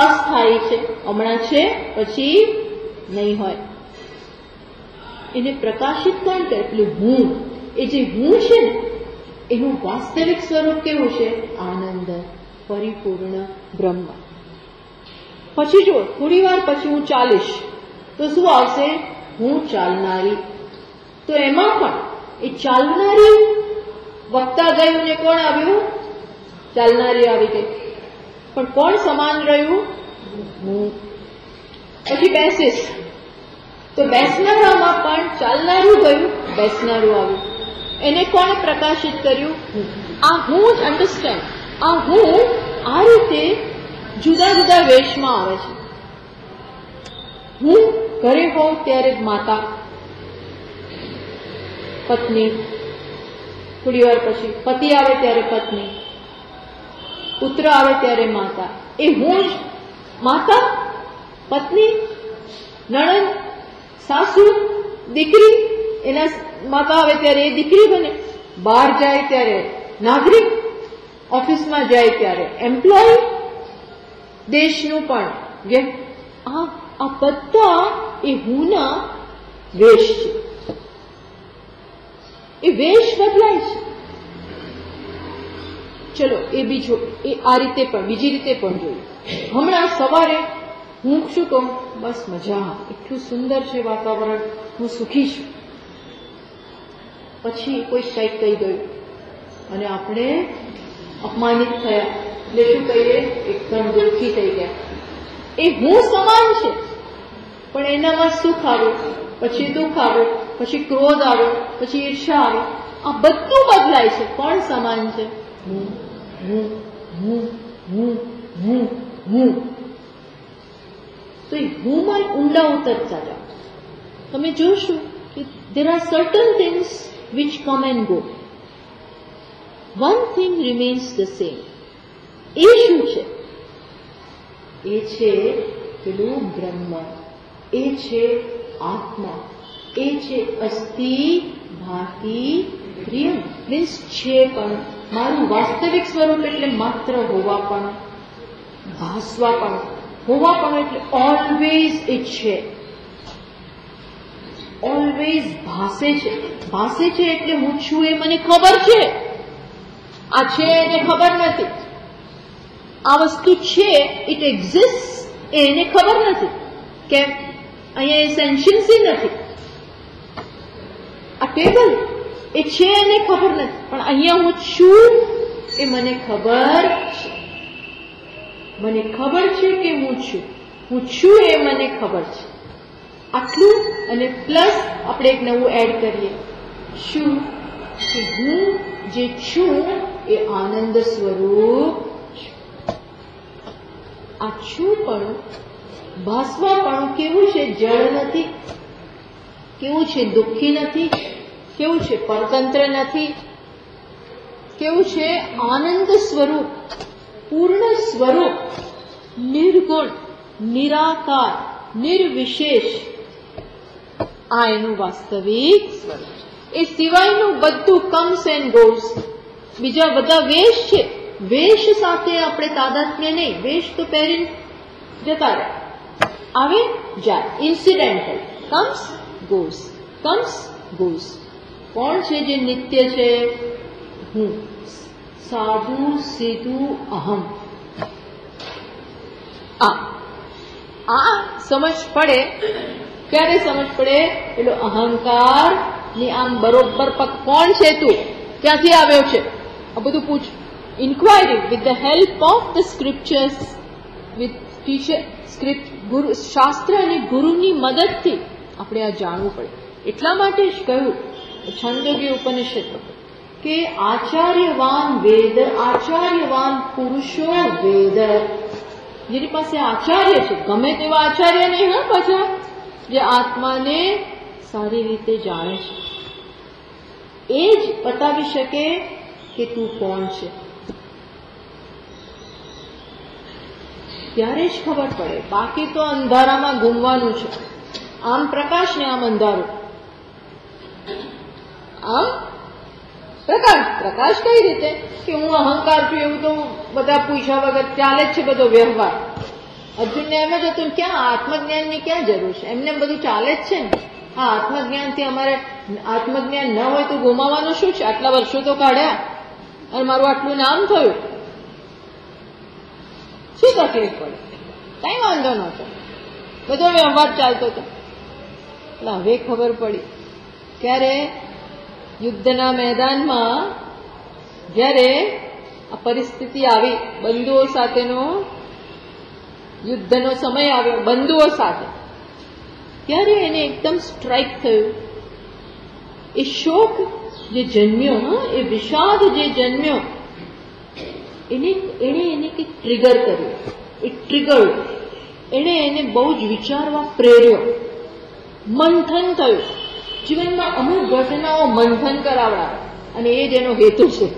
અસ્થાયી છે, હમણાં છે પછી નહીં હોય. એને પ્રકાશિત કોણ કરે? એટલે હું. એ જે હું છે ને, એનું વાસ્તવિક સ્વરૂપ કેવું છે? આનંદ, પરિપૂર્ણ બ્રહ્મ. પછી જો થોડી વાર પછી હું ચાલીશ તો શું આવશે? હું ચાલનારી. તો એમાં પણ એ ચાલનારી વક્તા ગયું ને કોણ આવ્યું? ચાલનારી આવી ગઈ. પણ કોણ સમાન રહ્યું? હું. પછી બેસીશ તો બેસનારામાં પણ ચાલનારું ગયું, બેસનારું આવ્યું. એને કોણે પ્રકાશિત કર્યું? હું. આ હું જ અન્ડરસ્ટેન્ડ. આ હું આ રીતે જુદા જુદા વેશમાં આવે છે. હું ઘરે હોઉં ત્યારે માતા, પત્ની, થોડી વાર પછી પતિ આવે ત્યારે પત્ની, પુત્ર આવે ત્યારે માતા. એ હું જ માતા, પત્ની, નણંદ, સાસુ, દીકરી. એના માતા આવે ત્યારે એ દીકરી બને, બહાર જાય ત્યારે નાગરિક, ઓફિસમાં જાય ત્યારે એમ્પ્લોય, દેશનું પણ. આ બધા એ હુંના વેશ છે. એ વેશ બદલાય છે. ચલો એ બીજો, એ આ રીતે પણ, બીજી રીતે પણ જોયું. હમણાં સવારે હું શું કહું? બસ મજા, એટલું સુંદર છે વાતાવરણ, હું સુખી છું. પછી કોઈ કંઈક કહી ગયું અને આપણે અપમાનિત થયા, એટલે શું કહીએ? એકદમ દુઃખી થઈ ગયા. એ હું સમાન છે, પણ એનામાં સુખ આવ્યું, પછી દુઃખ આવ્યું, પછી ક્રોધ આવ્યો, પછી ઈર્ષા આવી. આ બધું બદલાય છે. કોણ સમાન છે? હું, હું, હું, હું, હું, હું. તો એ હુંમાં ઊંડા ઉતરતા જાઓ. તમે જોશો કે there are certain things which come and go. One thing remains the same. એ શું છે? એ છે પેલું બ્રહ્મ, એ છે આત્મા, એ છે અસ્થિ ભાતિ પ્રિય. મીન્સ છે પણ, મારું વાસ્તવિક સ્વરૂપ એટલે માત્ર હોવા પણ, ભાસવા પણ. હોવા પણ એટલે ઓલવેઝ એ છે, ઓલવેઝ ભાસે છે. ભાસે છે એટલે હું છું એ મને ખબર છે. આ છે એને ખબર નથી. આ વસ્તુ છે, ઇટ એક્ઝિસ્ટ, એને ખબર નથી. કેમ? અહીંયા સેન્શન્સી નથી. આ ટેબલ એ છે એને ખબર નથી, પણ અહીંયા હું છું એ મને ખબર છે. મને ખબર છે કે હું છું. હું છું એ મને ખબર છે. આટલું અને પ્લસ આપણે એક નવું એડ કરીએ. શું? કે હું જે છું એ આનંદ સ્વરૂપ છું. આ છું પણ ભાસવાપણું કેવું છે? જળ નથી. કેવું છે? દુઃખી નથી. કેવું છે? પરતંત્ર નથી. કેવું છે? આનંદ સ્વરૂપ, પૂર્ણ સ્વરૂપ, નિર્ગુણ, નિરાકાર, નિર્વિશેષ. આ એનું વાસ્તવિક સ્વરૂપ. એ સિવાયનું બધું કમ્સ એન્ડ ગોઝ. બીજા બધા વેશ છે. વેશ સાથે આપણે તાદાત્મ્ય નહીં. વેશ તો પહેરીને જતા રહે, આવે જાય, ઇન્સિડેન્ટલ. Comes goes, comes goes. કોણ છે જે નિત્ય છે? હું. સાધુ સીધું અહમ. આ સમજ પડે. ક્યારે સમજ પડે? પેલો અહંકાર ની આમ બરોબર પગ. કોણ છે તું? ક્યાંથી આવ્યો છે? આ બધું પૂછ. Inquiry with the help of the scriptures, with teacher, script, guru, shastra અને ગુરુની મદદથી આપણે આ જાણવું પડે. એટલા માટે જ કહ્યું છંદોગી ઉપનિષદ કે આચાર્યવાન વેદ, આચાર્યવાન પુરુષો વેદ. જેની પાસે આચાર્ય છે, ગમે તેવા આચાર્ય નહીં, હા, પાછા જે આત્માને સારી રીતે જાણે છે, એ જ બતાવી શકે કે તું કોણ છે. ત્યારે જ ખબર પડે. બાકી તો અંધારામાં ઘૂમવાનું છે. આમ પ્રકાશ ને આમ અંધારું. આમ પ્રકાશ. પ્રકાશ કઈ રીતે? કે હું અહંકાર છું એવું તો બધા પૂછ્યા વગર ચાલે જ છે બધો વ્યવહાર. અર્જુનને એમ જ હતું, ક્યાં આત્મજ્ઞાનની ક્યાં જરૂર છે? એમને બધું ચાલે જ છે ને. આ આત્મજ્ઞાનથી અમારે આત્મજ્ઞાન ન હોય તો ગુમાવવાનું શું છે? આટલા વર્ષો તો કાઢ્યા અને મારું આટલું નામ થયું. શું તકલીફ પડે? કઈ વાંધો નહોતો, બધો વ્યવહાર ચાલતો હતો. એટલે હવે ખબર પડી. ક્યારે? યુદ્ધના મેદાનમાં જ્યારે આ પરિસ્થિતિ આવી, બંધુઓ સાથેનો યુદ્ધનો સમય આવ્યો, બંધુઓ સાથે, ત્યારે એને એકદમ સ્ટ્રાઇક થયું. એ શોક જે જન્મ્યો, એ વિષાદ જે જન્મ્યો, એને કંઈક ટ્રિગર કર્યું. એ ટ્રિગર એને બહુ જ વિચારવા પ્રેર્યો. મંથન થયું. જીવનમાં અમુક ઘટનાઓ મંથન કરાવડાવે અને એ જ એનો હેતુ છે.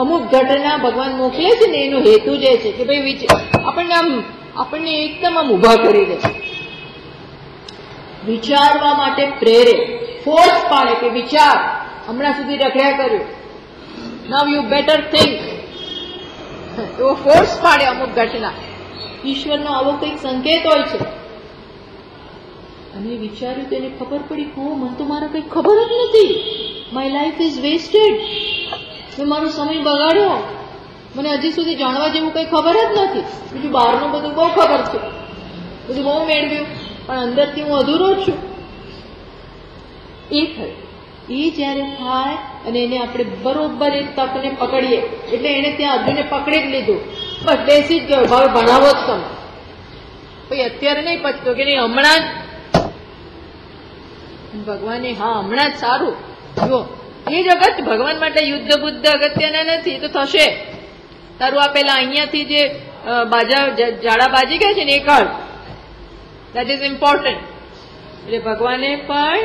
અમુક ઘટના ભગવાન મોકલે છે ને, એનો હેતુ જ એ છે કે ભાઈ આપણને એકદમ આમ ઉભા કરી દે, વિચારવા માટે પ્રેરે, ફોર્સ પાડે કે વિચાર. હમણાં સુધી રખડ્યા કર્યું, નાવ યુ બેટર થિંક. એવો ફોર્સ પાડે અમુક ઘટના. ઈશ્વરનો આવો કંઈક સંકેત હોય છે. અને વિચાર્યું તો એને ખબર પડી, મને તો મારા કંઈ ખબર જ નથી. My life is vested. મેં મારો સમય બગાડ્યો. મને હજી સુધી જાણવા જેવું કંઈ ખબર જ નથી. બીજું બહારનું બધું બહુ ખબર છે, બધું બહુ મેળવ્યું, પણ અંદરથી હું અધૂરો જ છું. એ થયું. એ જ્યારે થાય અને એને આપણે બરોબર એક તકને પકડીએ, એટલે એને ત્યાં અર્જુને પકડી જ લીધું. બસ બેસી જ ગયો, ભાવે ભણાવો જ તમે. ભાઈ અત્યારે નહીં પચતો કે નહીં, હમણાં જ. ભગવાને હા હમણાં જ સારું. જુઓ, એ જ અગત્ય. ભગવાન માટે યુદ્ધ બુદ્ધ અગત્યના નથી, તો થશે. તારું આ પેલા અહીંયાથી જે ઝાડા બાજી ગયા છે ને, એ કાઢ. That is important. એટલે ભગવાને પણ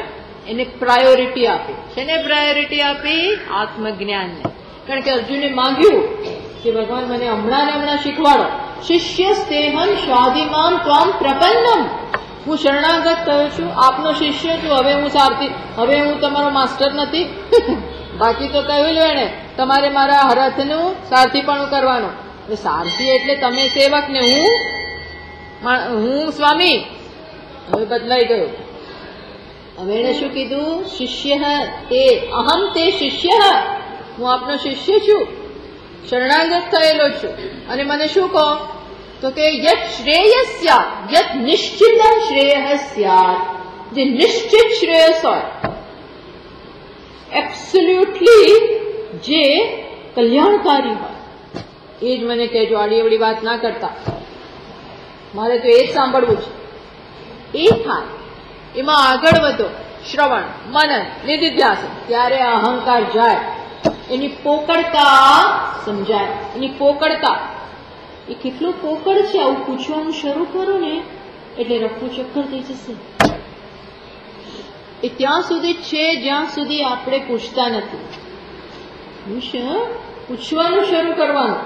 એને પ્રાયોરિટી આપી. શેને પ્રાયોરિટી આપી? આત્મજ્ઞાનને. કારણ કે અર્જુને માંગ્યું કે ભગવાન મને હમણાં ને હમણાં શીખવાડો. શિષ્ય સ્તેહમ સ્વાધિમાન ત્વામ પ્રપન્નમ. હું શરણાગત થયો છું, આપનો શિષ્ય છું. હવે હું સારથી, હવે હું તમારો માસ્ટર નથી. બાકી તો કહ્યું લો એને, તમારે મારા હરથનું સારથીપણું કરવાનું. એટલે સારથી એટલે તમે સેવક ને હું સ્વામી. હવે બદલાઈ ગયો. હવે એને શું કીધું? શિષ્ય તે અહમ તે શિષ્ય. હું આપનો શિષ્ય છું, શરણાગત થયેલો છું. અને મને શું કહો? તો કે યત શ્રેયસ્યા યત નિશ્ચિત શ્રેયસ્યા. જે નિશ્ચિત શ્રેયસ હોય, એબ્સોલ્યુટલી જે કલ્યાણકારી હોય, એ જ મને કહેજો. આડી અવળી વાત ના કરતા. મારે તો એ જ સાંભળવું છે, એ થાય. એમાં આગળ વધો, શ્રવણ, મનન, નિધિધ્યાસન, ત્યારે અહંકાર જાય, એની પોકળતા સમજાય. એની પોકળતા, એ કેટલો પોકળ છે, આવું પૂછવાનું શરૂ કરો ને એટલે રફુ ચક્કર થઈ જશે. એ ત્યાં સુધી છે જ્યાં સુધી આપણે પૂછતા નથી. પૂછવાનું શરૂ કરવાનું.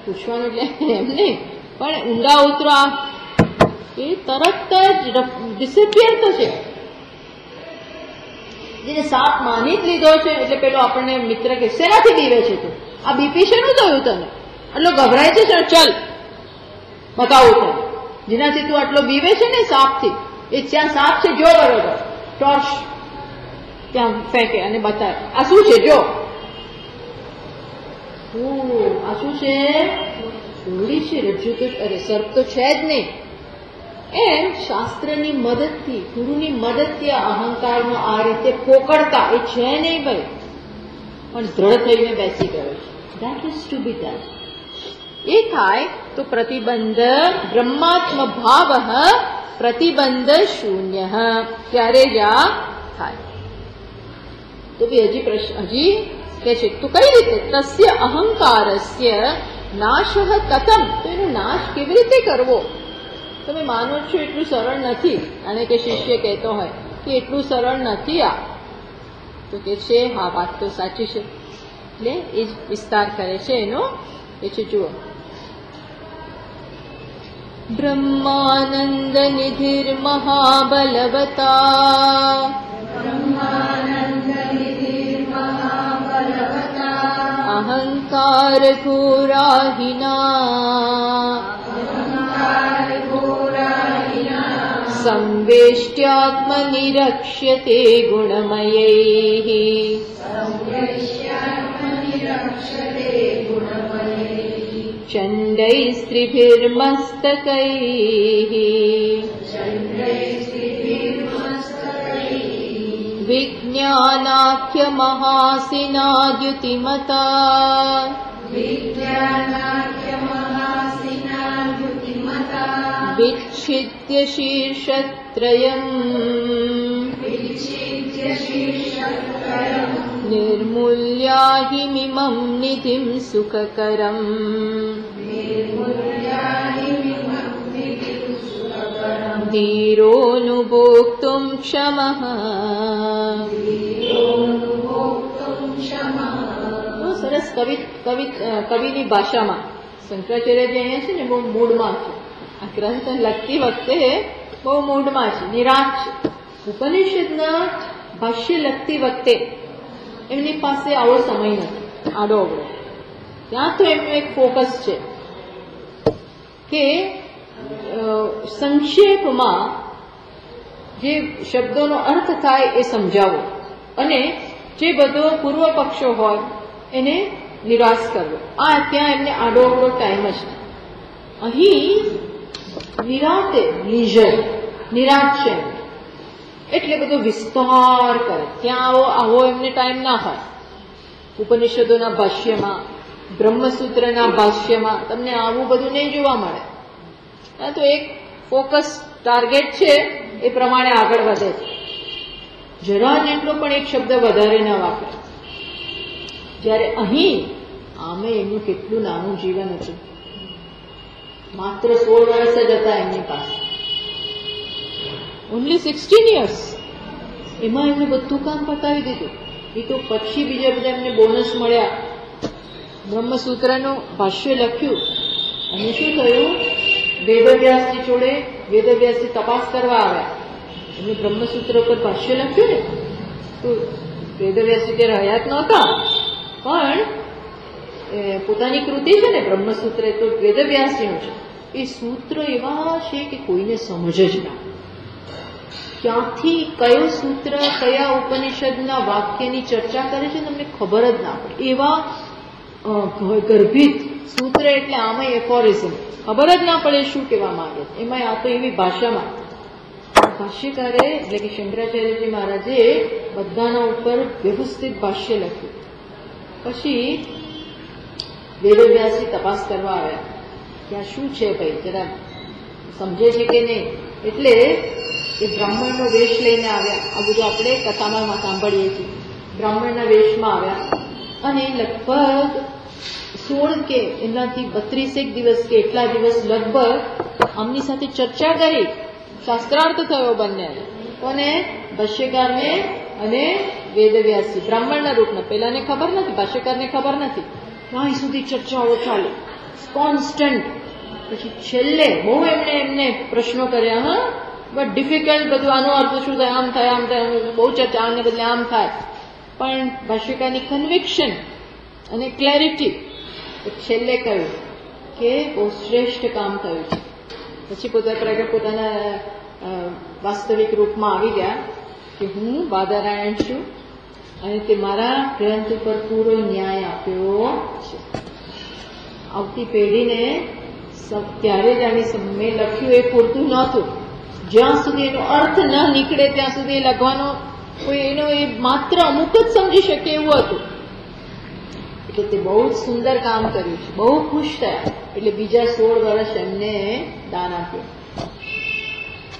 પૂછવાનું એટલે એમ નહીં, પણ ઊંડા ઉતરો, એ તરત જ ડિસેપિયર થશે. જેને સાપ માની જ લીધો છે એટલે પેલો આપણને મિત્ર કે શેનાથી બીવે છે તું, આ બીપી શેનું થયું તને, આટલો ગભરાય છે, ચલ બતાવું તને. જેનાથી તું આટલો બીવે છે ને સાપથી, એ ત્યાં સાપ છે જો, બરોબર ટોર્ચ ત્યાં ફેંકે અને બતાવે આ શું છે જો, આ શું છે, દોરી છે, રજ્જુ તો, અરે સર્પ તો છે જ નહીં. એમ શાસ્ત્રની મદદથી, ગુરુની મદદથી અહંકારનો આ રીતે પોકળતા, એ છે નહીં ભાઈ, પણ દ્રઢ થઈને બેસી ગયો છે. That is to be done. એ થાય તો પ્રતિબંધ બ્રહ્માત્મ ભાવ પ્રતિબંધ શૂન્ય, ત્યારે જ આ થાય. તો બી હજી પ્રશ્ન, હજી કે છે તો કઈ રીતે, તસ્ય અહંકારસ્ય નાશ કથમ, તો એનો નાશ કેવી રીતે કરવો? તમે માનો છો એટલું સરળ નથી. અને કે શિષ્ય કહેતો હોય કે એટલું સરળ નથી આ, તો કે છે હા વાત તો સાચી છે. એટલે એ જ વિસ્તાર કરે છે એનો, એ છે જુઓ, બ્રહ્માનંદ નિધિર મહાબલવતા, અહંકાર ઘોરાહિના, સંવેષ્ટ્યાત્મનિરક્ષ્યતે ગુણમયૈઃ, ચંડૈસ્ત્રિભિર્મસ્તકૈઃ, વિજ્ઞાનાખ્ય મહાસિનાદ્યુતિમતા, વિચ્છિદ્ય શીર્ષત્રયમ, નિર્મૂલ્યાહિમિમં નિધિમ સુખકરમ, ધીરોનુભોક્તું ક્ષમઃ. સરસ કવિની ભાષામાં શંકરાચાર્યજી અહીંયા છે ને બહુ મૂડમાં છે. આ ગ્રંથ લખતી વખતે બહુ મૂડમાં છે, નિરાશ છે. ઉપનિષદના ભાષ્ય લખતી વખતે એમની પાસે આવો સમય નથી, આડો અવળો. ત્યાં તો એમનું એક ફોકસ છે કે સંક્ષેપમાં જે શબ્દોનો અર્થ થાય એ સમજાવો, અને જે બધો પૂર્વ પક્ષો હોય એને નિરાશ કરવો. આ ત્યાં એમને આડો અવળો ટાઈમ જ નથી. અહીં નિરાતે નિરાશ છે એટલે બધો વિસ્તાર કરે. ત્યાં આવો એમને ટાઈમ ના હોય. ઉપનિષદોના ભાષ્યમાં, બ્રહ્મસૂત્રના ભાષ્યમાં તમને આવું બધું નહીં જોવા મળે. તો એક ફોકસ ટાર્ગેટ છે એ પ્રમાણે આગળ વધે છે. જરા જેટલો પણ એક શબ્દ વધારે ન વાપરે. જ્યારે અહીં આમે એમનું કેટલું નાનું જીવન હતું, માત્ર 16 વર્ષ જ હતા એમની પાસે, ઓનલી 16 years. એમાં એમને બધું કામ પતાવી દીધું. એ તો પછી બીજા બધા એમને બોનસ મળ્યા. બ્રહ્મસૂત્રનું ભાષ્ય લખ્યું અને શું થયું, વેદવ્યાસજી જોડે વેદવ્યાસજી તપાસ કરવા આવ્યા. એમને બ્રહ્મસૂત્ર પર ભાષ્ય લખ્યું ને, તો વેદવ્યાસજી તે રહ્યા જ નહોતા, પણ પોતાની કૃતિ છે ને બ્રહ્મસૂત્ર, તો વેદવ્યાસજીનું છે. એ સૂત્ર એવા છે કે કોઈને સમજ જ ના, ક્યાંથી કયો સૂત્ર કયા ઉપનિષદના વાક્યની ચર્ચા કરે છે તમને ખબર જ ના પડે. એવા ગર્ભિત સૂત્ર, એટલે આમાં એફોરિઝમ, ખબર જ ના પડે શું કહેવા માંગે છે. એમાં આ તો એવી ભાષામાં ભાષ્યકારે એટલે કે શંકરાચાર્યજી મહારાજે બધાના ઉપર વ્યવસ્થિત ભાષ્ય લખ્યું. પછી વેદવ્યાસજી તપાસ કરવા આવ્યા કે આ શું છે ભાઈ, જરા સમજે છે કે નહીં. એટલે એ બ્રાહ્મણનો વેશ લઈને આવ્યા. આ બધું આપણે કથામાં સાંભળીએ છીએ. બ્રાહ્મણના વેશમાં આવ્યા અને લગભગ 16 કે એમનાથી 32 દિવસ કે એટલા દિવસ લગભગ આમની સાથે ચર્ચા કરી. શાસ્ત્રાર્થ થયો બંને, કોને? ભાષ્યકારને અને વેદવ્યાસજી, બ્રાહ્મણના રૂપમાં. પેલાને ખબર નથી, ભાષ્યકારને ખબર નથી. ત્યાં સુધી ચર્ચાઓ ચાલે કોન્સ્ટન્ટ. પછી છેલ્લે બહુ એમને પ્રશ્નો કર્યા. હા, બટ ડિફિકલ્ટ બધું. આનો અર્થ શું થાય, આમ થાય, આમ થાય, બહુ ચર્ચા, આને બદલે આમ થાય. પણ ભાષ્યકારની કન્વિક્શન અને ક્લેરિટી છેલ્લે કહ્યું કે બહુ શ્રેષ્ઠ કામ થયું છે. પછી પોતાના વાસ્તવિક રૂપમાં આવી ગયા કે હું બાદરાયણ છું અને તે મારા ગ્રંથ ઉપર પૂરો ન્યાય આપ્યો છે. આવતી પેઢીને ત્યારે જ મેં લખ્યું એ પૂરતું નહોતું. જ્યાં સુધી એનો અર્થ ન નીકળે ત્યાં સુધી લખવાનો કોઈ એનો એ માત્ર અમુક જ સમજી શકે એવું હતું. એટલે તે બહુ જ સુંદર કામ કર્યું છે. બહુ ખુશ થયા. એટલે બીજા 16 વર્ષ એમને દાન આપ્યું.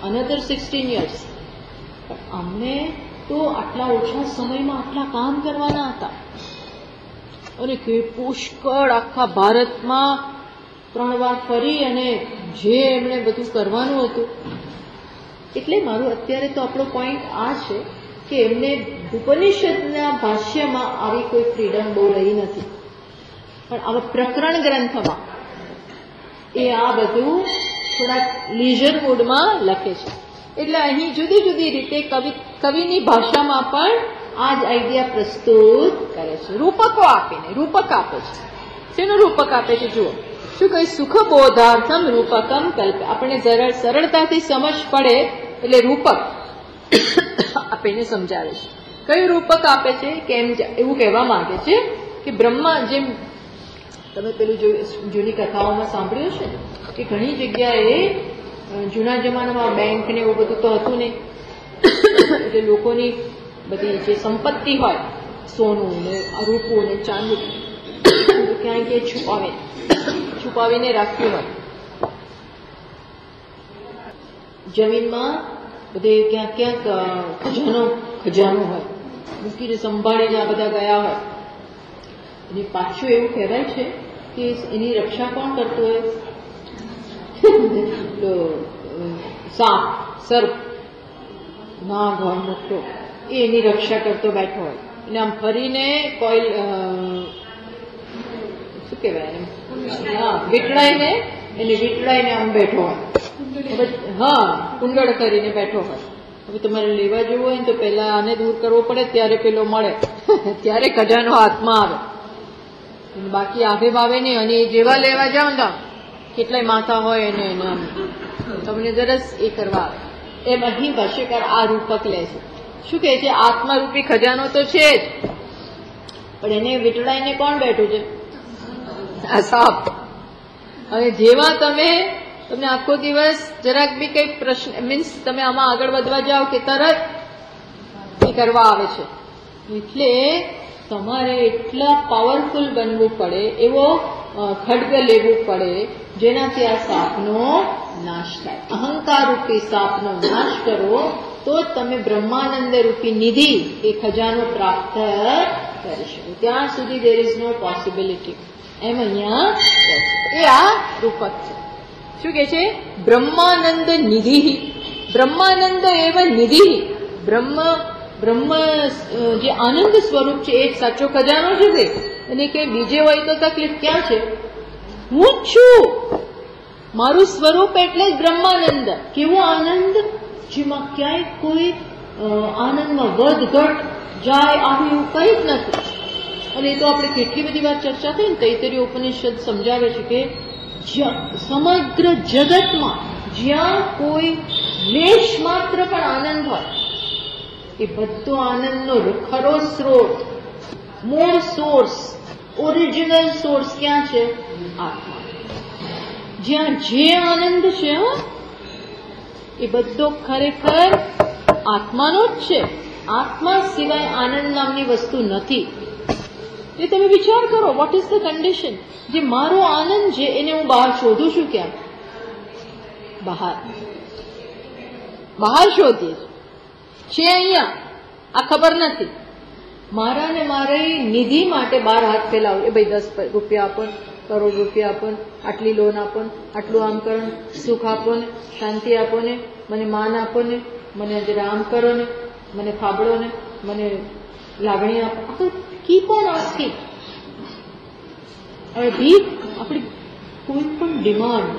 Another 16 years. પણ અમને તો આટલા ઓછા સમયમાં આટલા કામ કરવાના હતા અને કે પુષ્કળ આખા ભારતમાં 3 વાર ફરી અને જે એમણે બધું કરવાનું હતું. એટલે મારું અત્યારે તો આપણો પોઈન્ટ આ છે કે એમને ઉપનિષદના ભાષ્યમાં આવી કોઈ ફ્રીડમ બહુ રહી નથી, પણ આવા પ્રકરણ ગ્રંથમાં એ આ બધું થોડાક લીઝર મૂડમાં લખે છે. એટલે અહીં જુદી જુદી રીતે કવિની ભાષામાં પણ આ જ આઈડિયા પ્રસ્તુત કરે છે, રૂપકો આપીને. રૂપક આપે છે. શેનું રૂપક આપે છે જુઓ. શું કહે? સુખબોધાર્થમ રૂપકમ કલ્પે. આપણે સરળતાથી સમજ પડે એટલે રૂપક આપીને સમજાવે છે. કયું રૂપક આપે છે? કે એમ એવું કહેવા માંગે છે કે બ્રહ્મા, જેમ તમે પેલું જૂની કથાઓમાં સાંભળ્યું છે કે ઘણી જગ્યાએ જૂના જમાનામાં બેંક ને એવું બધું તો હતું નહીં. એટલે લોકોની બધી જે સંપત્તિ હોય, સોનું ને રૂપું ને ચાંદી, ક્યાંય ક્યાંય છુપાવીને રાખ્યું હોય. જમીનમાં બધે ક્યાંક ક્યાંક ખજાનો હોય, મૂકીને સંભાળીને આ બધા ગયા હોય. અને પાછું એવું કહેવાય છે કે એની રક્ષા કોણ કરતું હોય? સાપ, સર્પ, નાગ હોય મોટો, એ એની રક્ષા કરતો બેઠો હોય. અને આમ ફરીને કોઈલ શું કહેવાય, વીંટળાઈને આમ બેઠો હોય. હા, કુંડળ કરીને બેઠો હોય. હવે તમારે લેવા જવું હોય ને તો પેલા આને દૂર કરવો પડે, ત્યારે પેલો મળે, ત્યારે ખજાનો હાથમાં આવે. બાકી આભે ભાવે નહીં. અને જેવા લેવા જાઓ ને કેટલાય માથા હોય એને તમને જરસ એ કરવા આવે. એમ અહીં ભાષ્યકાર આ રૂપક લે છે. શું કહે છે? આત્મારૂપી ખજાનો તો છે જ, પણ એને વીંટળાઈને કોણ બેઠું છે? આ સાપ. હવે જેવા તમને આખો દિવસ જરાક બી કઈ પ્રશ્ન, મીન્સ તમે આમાં આગળ વધવા જાઓ કે તરત એ કરવા આવે છે. એટલે તમારે એટલા પાવરફુલ બનવું પડે, એવો ખડગ લેવું પડે જેનાથી આ સાપનો નાશ થાય. અહંકાર રૂપી સાપનો નાશ કરો તો જ તમે બ્રહ્માનંદ રૂપી નિધિ એ ખજાનો પ્રાપ્ત કરી શકો. ત્યાં સુધી દેર ઇઝ નો પોસિબિલિટી. એમ અહીંયા એ આ રૂપક છે. શું કે છે? બ્રહ્માનંદ નિધિ. બ્રહ્માનંદ એવ નિધિ. બ્રહ્મ જે આનંદ સ્વરૂપ છે એ જ સાચો ખજાનો છે ભાઈ. અને કે બીજે હોય તો તકલીફ ક્યાં છે? હું જ છું. મારું સ્વરૂપ એટલે જ બ્રહ્માનંદ. કેવો આનંદ જેમાં ક્યાંય કોઈ આનંદમાં વધ ઘટ જાય આવી એવું કંઈ જ નથી. અને એ તો આપણે કેટલી બધી વાર ચર્ચા થઈ ને, તૈત્તરીય ઉપનિષદ સમજાવે છે કે સમગ્ર જગતમાં જ્યાં કોઈ લેશ માત્ર પણ આનંદ હોય, એ બધો આનંદનો ખરો સ્ત્રોત, મૂળ સોર્સ, ઓરિજિનલ સોર્સ ક્યાં છે? આત્મા. જ્યાં જે આનંદ છે એ બધો ખરેખર આત્માનો જ છે. આત્મા સિવાય આનંદ નામની વસ્તુ નથી. એ તમે વિચાર કરો, વોટ ઇઝ ધ કન્ડિશન? જે મારો આનંદ છે એને હું બહાર શોધું છું ક્યાં? બહાર બહાર શોધીએ છે અહીંયા, આ ખબર નથી. મારા ને મારી નિધિ માટે બહાર હાથ ફેલાવું, એ ભાઈ 10 રૂપિયા આપો, કરોડ રૂપિયા આપો, આટલી લોન આપો, આટલું આમ કરો ને, સુખ આપો ને, શાંતિ આપો ને, મને માન આપો ને, મને જરા આમ કરો ને, મને ફાબડો ને, મને લાગણી આપો. આપણે કી પણ આસ્કિંગ. હવે ભીખ આપણી કોઈ પણ ડિમાન્ડ,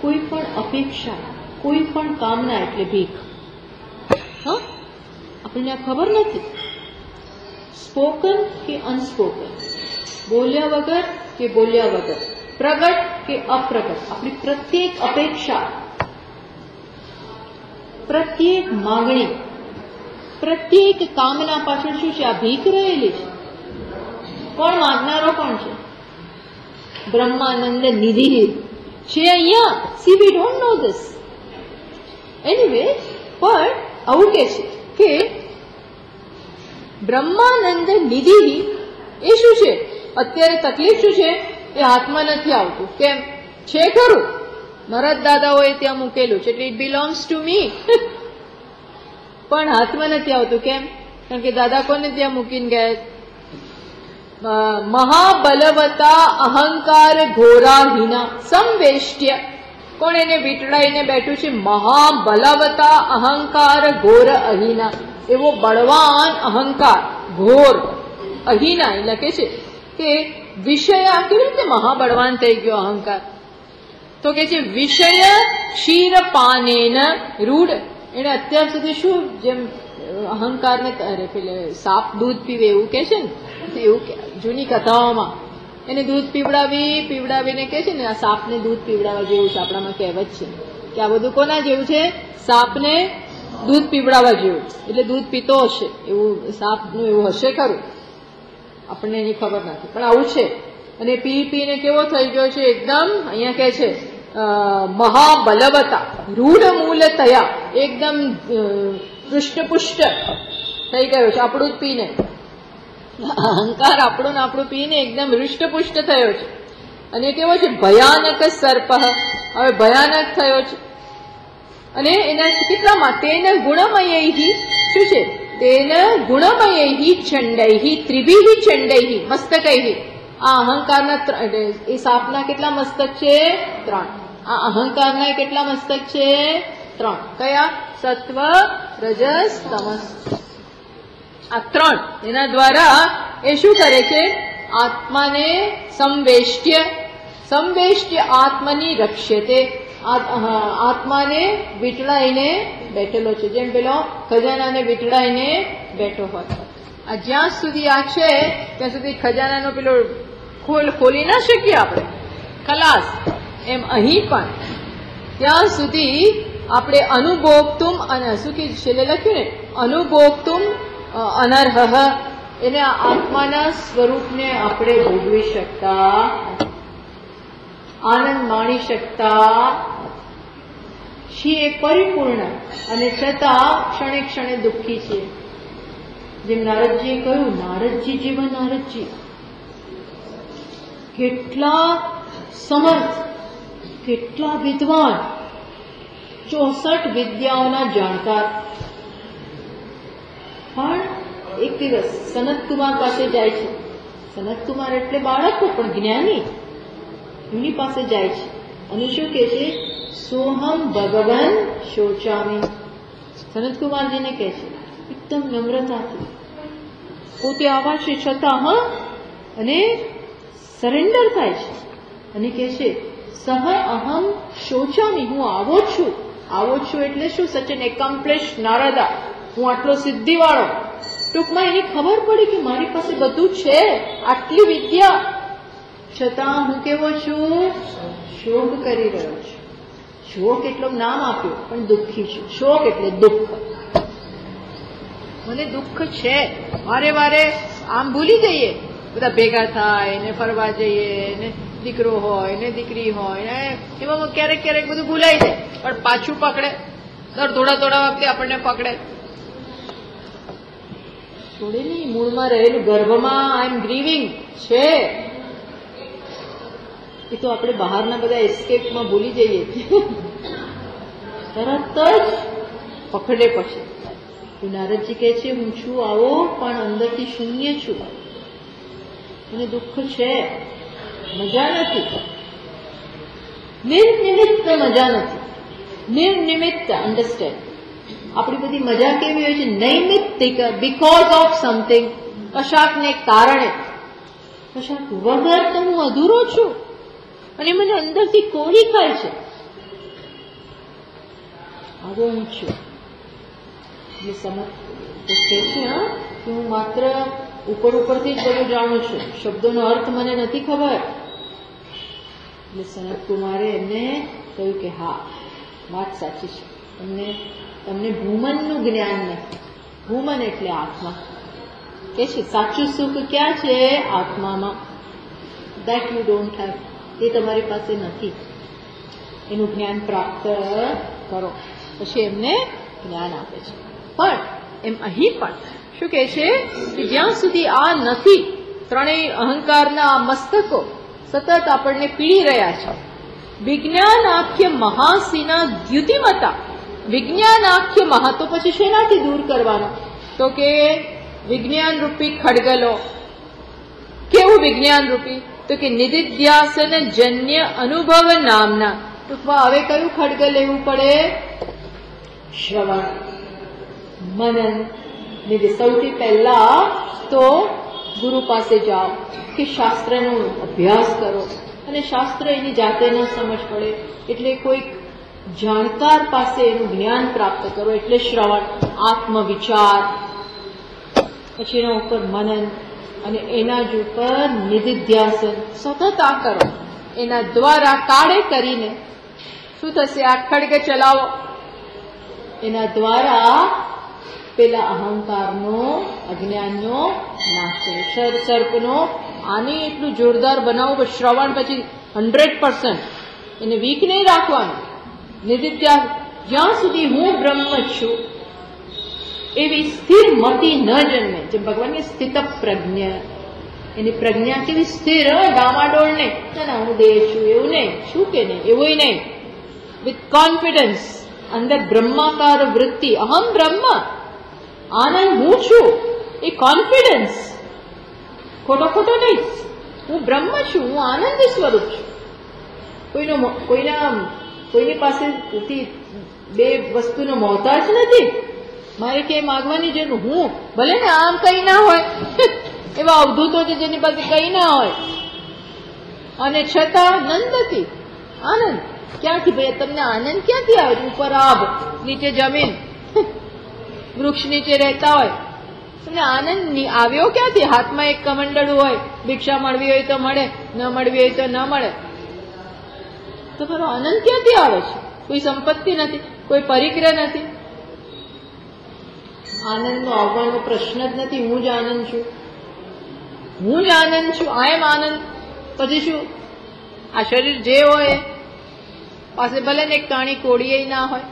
કોઈ પણ અપેક્ષા, કોઈ પણ કામના એટલે ભીખ. હા, આપણને આ ખબર નથી. સ્પોકન કે અનસ્પોકન, બોલ્યા વગર કે બોલ્યા વગર, પ્રગટ કે અપ્રગટ, આપણી પ્રત્યેક અપેક્ષા, પ્રત્યેક માંગણી, પ્રત્યેક કામના પાછળ શું છે? આ ભીખ રહેલી છે. કોણ માંગનારો કોણ છે? બ્રહ્માનંદ નિધિ છે અહીંયા. C we don't know this anyway. પણ આવું કે છે કે બ્રહ્માનંદ નિધિ એ શું છે? અત્યારે તકલીફ શું છે? એ હાથમાં નથી આવતું. કેમ છે? ખરું, નરદ દાદાઓએ ત્યાં મૂકેલું છે એટલે ઇટ બિલોંગ્સ ટુ મી, પણ હાથમાં નથી આવતું. કેમ? કારણ કે દાદા કોને ત્યાં મૂકીને ગયા? મહાબલવતા અહંકાર ઘોરાહીના સંવેષ્ટ્ય. કોણ એને વીંટળાઈને બેઠું છે? મહાબલવતા અહંકાર ઘોર અહીના. એવો બળવાન અહંકાર, ઘોર અહીના એ લખે છે કે વિષય કેવી રીતે મહાબળવાન થઈ ગયો અહંકાર? તો કે છે વિષય ક્ષીરપાનેન રૂઢ. એને અત્યાર સુધી શું, જેમ અહંકારને પેલે સાપ દૂધ પીવે એવું કે છે ને, એવું જૂની કથાઓમાં એને દૂધ પીવડાવીને કે છે ને, આ સાપને દૂધ પીવડાવવા જેવું છે. આપણામાં કહેવત છે કે આ બધું કોના જેવું છે? સાપને દૂધ પીવડાવવા જેવું. એટલે દૂધ પીતો હશે એવું, સાપનું એવું હશે ખરું, આપણને એની ખબર નથી, પણ આવું છે. અને પીને કેવો થઈ ગયો છે એકદમ? અહીંયા કે છે મહાબલવતા રૂઢ મૂલ તયા, એકદમ પૃષ્ઠપુષ્ટ થઈ ગયો છે આપણું જ પીને. અહંકાર આપણું પીને એકદમ હૃષ્ટપુષ્ટ થયો છે. અને કેવો છે? ભયાનક સર્પ. હવે ભયાનક થયો છે. અને એના કેટલામાં? તેન ગુણમયૈ શું છે? તેન ગુણમયૈ ચંડૈ ત્રિભિ ચંડૈ મસ્તકૈ. આ અહંકારના એ સાપના કેટલા મસ્તક છે? 3. આ અહંકારના કેટલા મસ્તક છે? 3. કયા? સત્વ, રજસ, તમસ. આ 3 એના દ્વારા એ શું કરે છે? આત્માને સંવેષ્ટ્ય આત્મની રક્ષ્યતે. આત્માને વીંટળાઈને બેઠેલો છે, જેમ પેલો ખજાનાને વીંટળાઈને બેઠો હોય. આ જ્યાં સુધી આ છે ત્યાં સુધી ખજાનાનો પેલો ખોલી ના શકીએ આપણે, ખલાસ. એમ અહીં પણ ત્યાં સુધી આપણે અનુભોગતુમ, અને શું કે છેલ્લે લખ્યું ને, અનુભોગતુમ અનર્હ. એને આત્માના સ્વરૂપને આપણે ભોગવી શકતા, આનંદ માણી શકતા છીએ પરિપૂર્ણ, અને છતાં ક્ષણે ક્ષણે દુઃખી છીએ. જેમ નારદજીએ કહ્યું, નારદજી જેવા નારદજી કેટલા સમર્થ, કેટલા વિદ્વાન, 64 વિદ્યાઓના જાણકાર. પણ એક દિવસ સનતકુમાર પાસે જાય છે. સનતકુમાર એટલે બાળકો પણ જ્ઞાની. એમની પાસે જાય છે અને શું કે છે? સોહમ ભગવાન શોચામી. સનતકુમારજીને કહે છે એકદમ નમ્રતાથી, પોતે આવા છે છતાં અને સરેન્ડર થાય છે અને કહે છે સહ અહમ શોચામી. હું આવો છું એટલે શું? સચ એન એકોમ્પ્લિશ નારદા. હું આટલો સિદ્ધિવાળો. ટૂંકમાં એને ખબર પડી કે મારી પાસે બધું છે, આટલી વિદ્યા, છતાં હું કેવો છું? શોક કરી રહ્યો છું. શોક એટલું નામ આપ્યું, પણ દુઃખી છું. શોક એટલે દુઃખ. મને દુઃખ છે. વારે વારે આમ ભૂલી જઈએ, બધા ભેગા થાય ને ફરવા જઈએ ને દીકરો હોય ને દીકરી હોય ને એમાં ક્યારેક ક્યારેક બધું ભૂલાઈ જાય, પણ પાછું પકડે. દર થોડા વખતે આપણને પકડે. થોડી નહીં, મૂળમાં રહેલું, ગર્ભમાં આઈ એમ ગ્રીવિંગ છે. એ તો આપણે બહારના બધા એસ્કેપમાં ભૂલી જઈએ છીએ. તરત જ પકડે પછી. તો નારદજી કહે છે હું છું આવો પણ અંદરથી શૂન્ય છું, મને દુઃખ છે, મજા નથી, નિર્નિમિત્ત મજા નથી. નિર્નિમિત્ત અન્ડરસ્ટેન્ડ. આપણી બધી મજા કેવી હોય છે? નૈમિત્તિક, બીકોઝ ઓફ સમથિંગ, કશાકને કારણે. કશાક વગર તો હું અધૂરો છું અને મને અંદરથી કોરી ખાય છે. આવો હું છું. એ સમજ કહે છે કે હું માત્ર ઉપર ઉપરથી જ બધું જાણું છું, શબ્દોનો અર્થ મને નથી ખબર. એટલે સનત કુમારે એમને કહ્યું કે હા, વાત સાચી છે, તમને ભૂમનનું જ્ઞાન નથી. ભૂમન એટલે આત્મા. કે છે સાચું સુખ ક્યાં છે? આત્મામાં. That you don't have. એ તમારી પાસે નથી. એનું જ્ઞાન પ્રાપ્ત કરો. પછી એમને જ્ઞાન આપે છે. પણ એમ અહીં પણ શું કહે છે કે જ્યાં સુધી આ નથી, ત્રણેય અહંકારના આ મસ્તકો સતત આપણને પીડી રહ્યા છે. વિજ્ઞાનાખ્ય મહાસીના દ્યુતિમતા. વિજ્ઞાનાખ્ય મહા તો પછી શેનાથી દૂર કરવાનો? તો કે વિજ્ઞાન રૂપી ખડગલો. કેવું વિજ્ઞાન રૂપી? તો કે નિધિધ્યાસન જન્ય અનુભવ નામના. ટૂંકમાં હવે કયું ખડગ લેવું પડે? શ્રવણ, મનન. નિધિ સૌથી પહેલા તો ગુરુ પાસે જાઓ કે શાસ્ત્રનો અભ્યાસ કરો, અને શાસ્ત્ર એની જાતે ન સમજ પડે એટલે કોઈક જાણકાર પાસે એનું જ્ઞાન પ્રાપ્ત કરો, એટલે શ્રવણ, આત્મવિચાર. પછી એના ઉપર મનન, અને એના જ ઉપર નિધિધ્યાસન. સતત આ કરો. એના દ્વારા કાળે કરીને શું થશે? આ ખડગ ચલાવો. એના દ્વારા પેલા અહંકારનો, અજ્ઞાનનો નાશ થશે. સર્પનો આને એટલું જોરદાર બનાવો, શ્રવણ પછી 100%. એને વીક નહીં રાખવાનું. નિધિધ્યાસ, જ્યાં સુધી હું બ્રહ્મ છું એવી સ્થિર મતિ ન જન્મે. જેમ ભગવાનની સ્થિત પ્રજ્ઞા, એની પ્રજ્ઞા કેવી સ્થિર, ડામાડોળ નહીં. ના હું દેહ છું એવું નહીં, શું કે નહીં એવું નહીં. વિથ કોન્ફિડન્સ, અંદર બ્રહ્માકાર વૃત્તિ, અહમ બ્રહ્મ, આનંદ હું છું, એ કોન્ફિડન્સ. ખોટો ખોટો નહીં, હું બ્રહ્મ છું, હું આનંદ સ્વરૂપ છું. કોઈની પાસેથી બે વસ્તુનો મોહતાજ નથી. મારે ક્યાંય માગવાની જરૂર. હું ભલે ને આમ કઈ ના હોય, એવા અવધૂતો છે જેની પાસે કઈ ના હોય, અને છતાં નંદતી આનંદ. ક્યાંથી ભાઈ તમને આનંદ ક્યાંથી આવે? ઉપર આબ, નીચે જમીન, વૃક્ષ નીચે રહેતા હોય, તમને આનંદ આવ્યો ક્યાંથી? હાથમાં એક કમંડળું હોય, ભિક્ષા મળવી હોય તો મળે, ન મળવી હોય તો ન મળે. તો ખરો આનંદ ક્યાંથી આવે છે? કોઈ સંપત્તિ નથી, કોઈ પરિગ્રહ નથી. આનંદનો આવવાનો પ્રશ્ન જ નથી. હું જ આનંદ છું, હું જ આનંદ છું, આઈ એમ આનંદ. પછી શું? આ શરીર જે હોય પાસે ભલે ને એક કાણી કોડીએ ના હોય.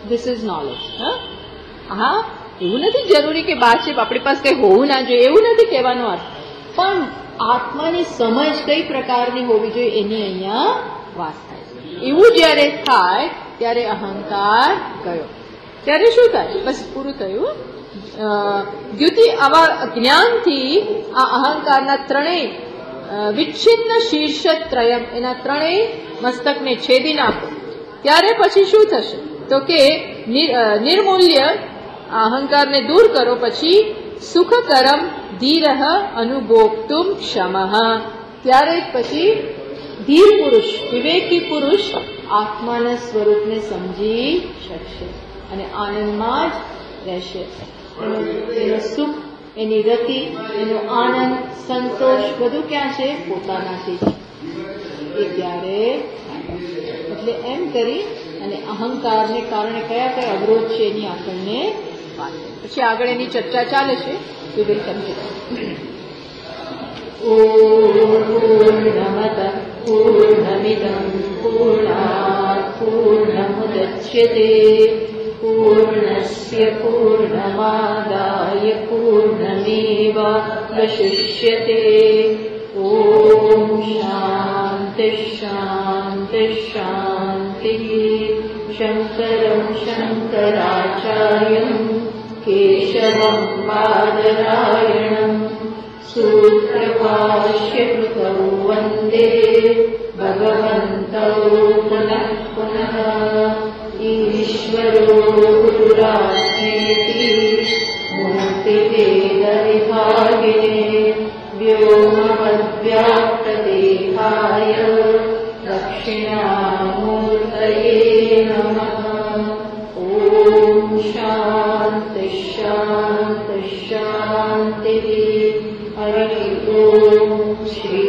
This is knowledge. હા, એવું નથી જરૂરી કે બાદ આપણી પાસે કઈ હોવું ના જોઈએ, એવું નથી કહેવાનો અર્થ. પણ આત્માની સમજ કઈ પ્રકારની હોવી જોઈએ એની અહીંયા વાત થાય છે. એવું જયારે થાય ત્યારે અહંકાર ગયો. ત્યારે શું થાય? બસ પૂરું થયું. દ્યુતિ, આવા જ્ઞાનથી આ અહંકારના ત્રણેય વિચ્છિન્ન શીર્ષત્રયમ, એના ત્રણેય મસ્તકને છેદી નાખો. ત્યારે પછી શું થશે? તો કે નિર્મૂલ્ય અહંકારને દૂર કરો. પછી સુખકરમ ધીરઃ અનુભોક્તુમ ક્ષમઃ. ત્યારે પછી ધીર પુરુષ, વિવેકી પુરુષ આત્માના સ્વરૂપને સમજી શકશે અને આનંદમાં જ રહેશે. એનું સુખ, એની રતિ, એનો આનંદ, સંતોષ બધું ક્યાં છે? પોતાનાથી જ. એ ત્યારે એટલે એમ કરી અને અહંકારને કારણે કયા કયા અવરોધ છે એની આપણને વાત. પછી આગળ એની ચર્ચા ચાલે છે. We will continue. પૂર્ણમદ પૂર્ણમિદં પૂર્ણાત પૂર્ણમુદચ્યતે પૂર્ણસ્ય પૂર્ણમાદાય પૂર્ણમેવાવશિષ્યતે. ઓમ શાંતિ શાંતિ શાંતિ. श्रुतिः शङ्करं शङ्कराचार्यं केशवं बादरायणम् सूत्रभाष्यकृतौ वन्दे भगवन्तौ पुनः पुनः ईश्वरो गुरुरात्मेति मूर्तिभेदविभागिने व्योमवद्व्याप्तदेहाय दक्षिणामूर्तये नमः। ॐ शान्ति शान्ति शान्तिः। हरिः ॐ श्री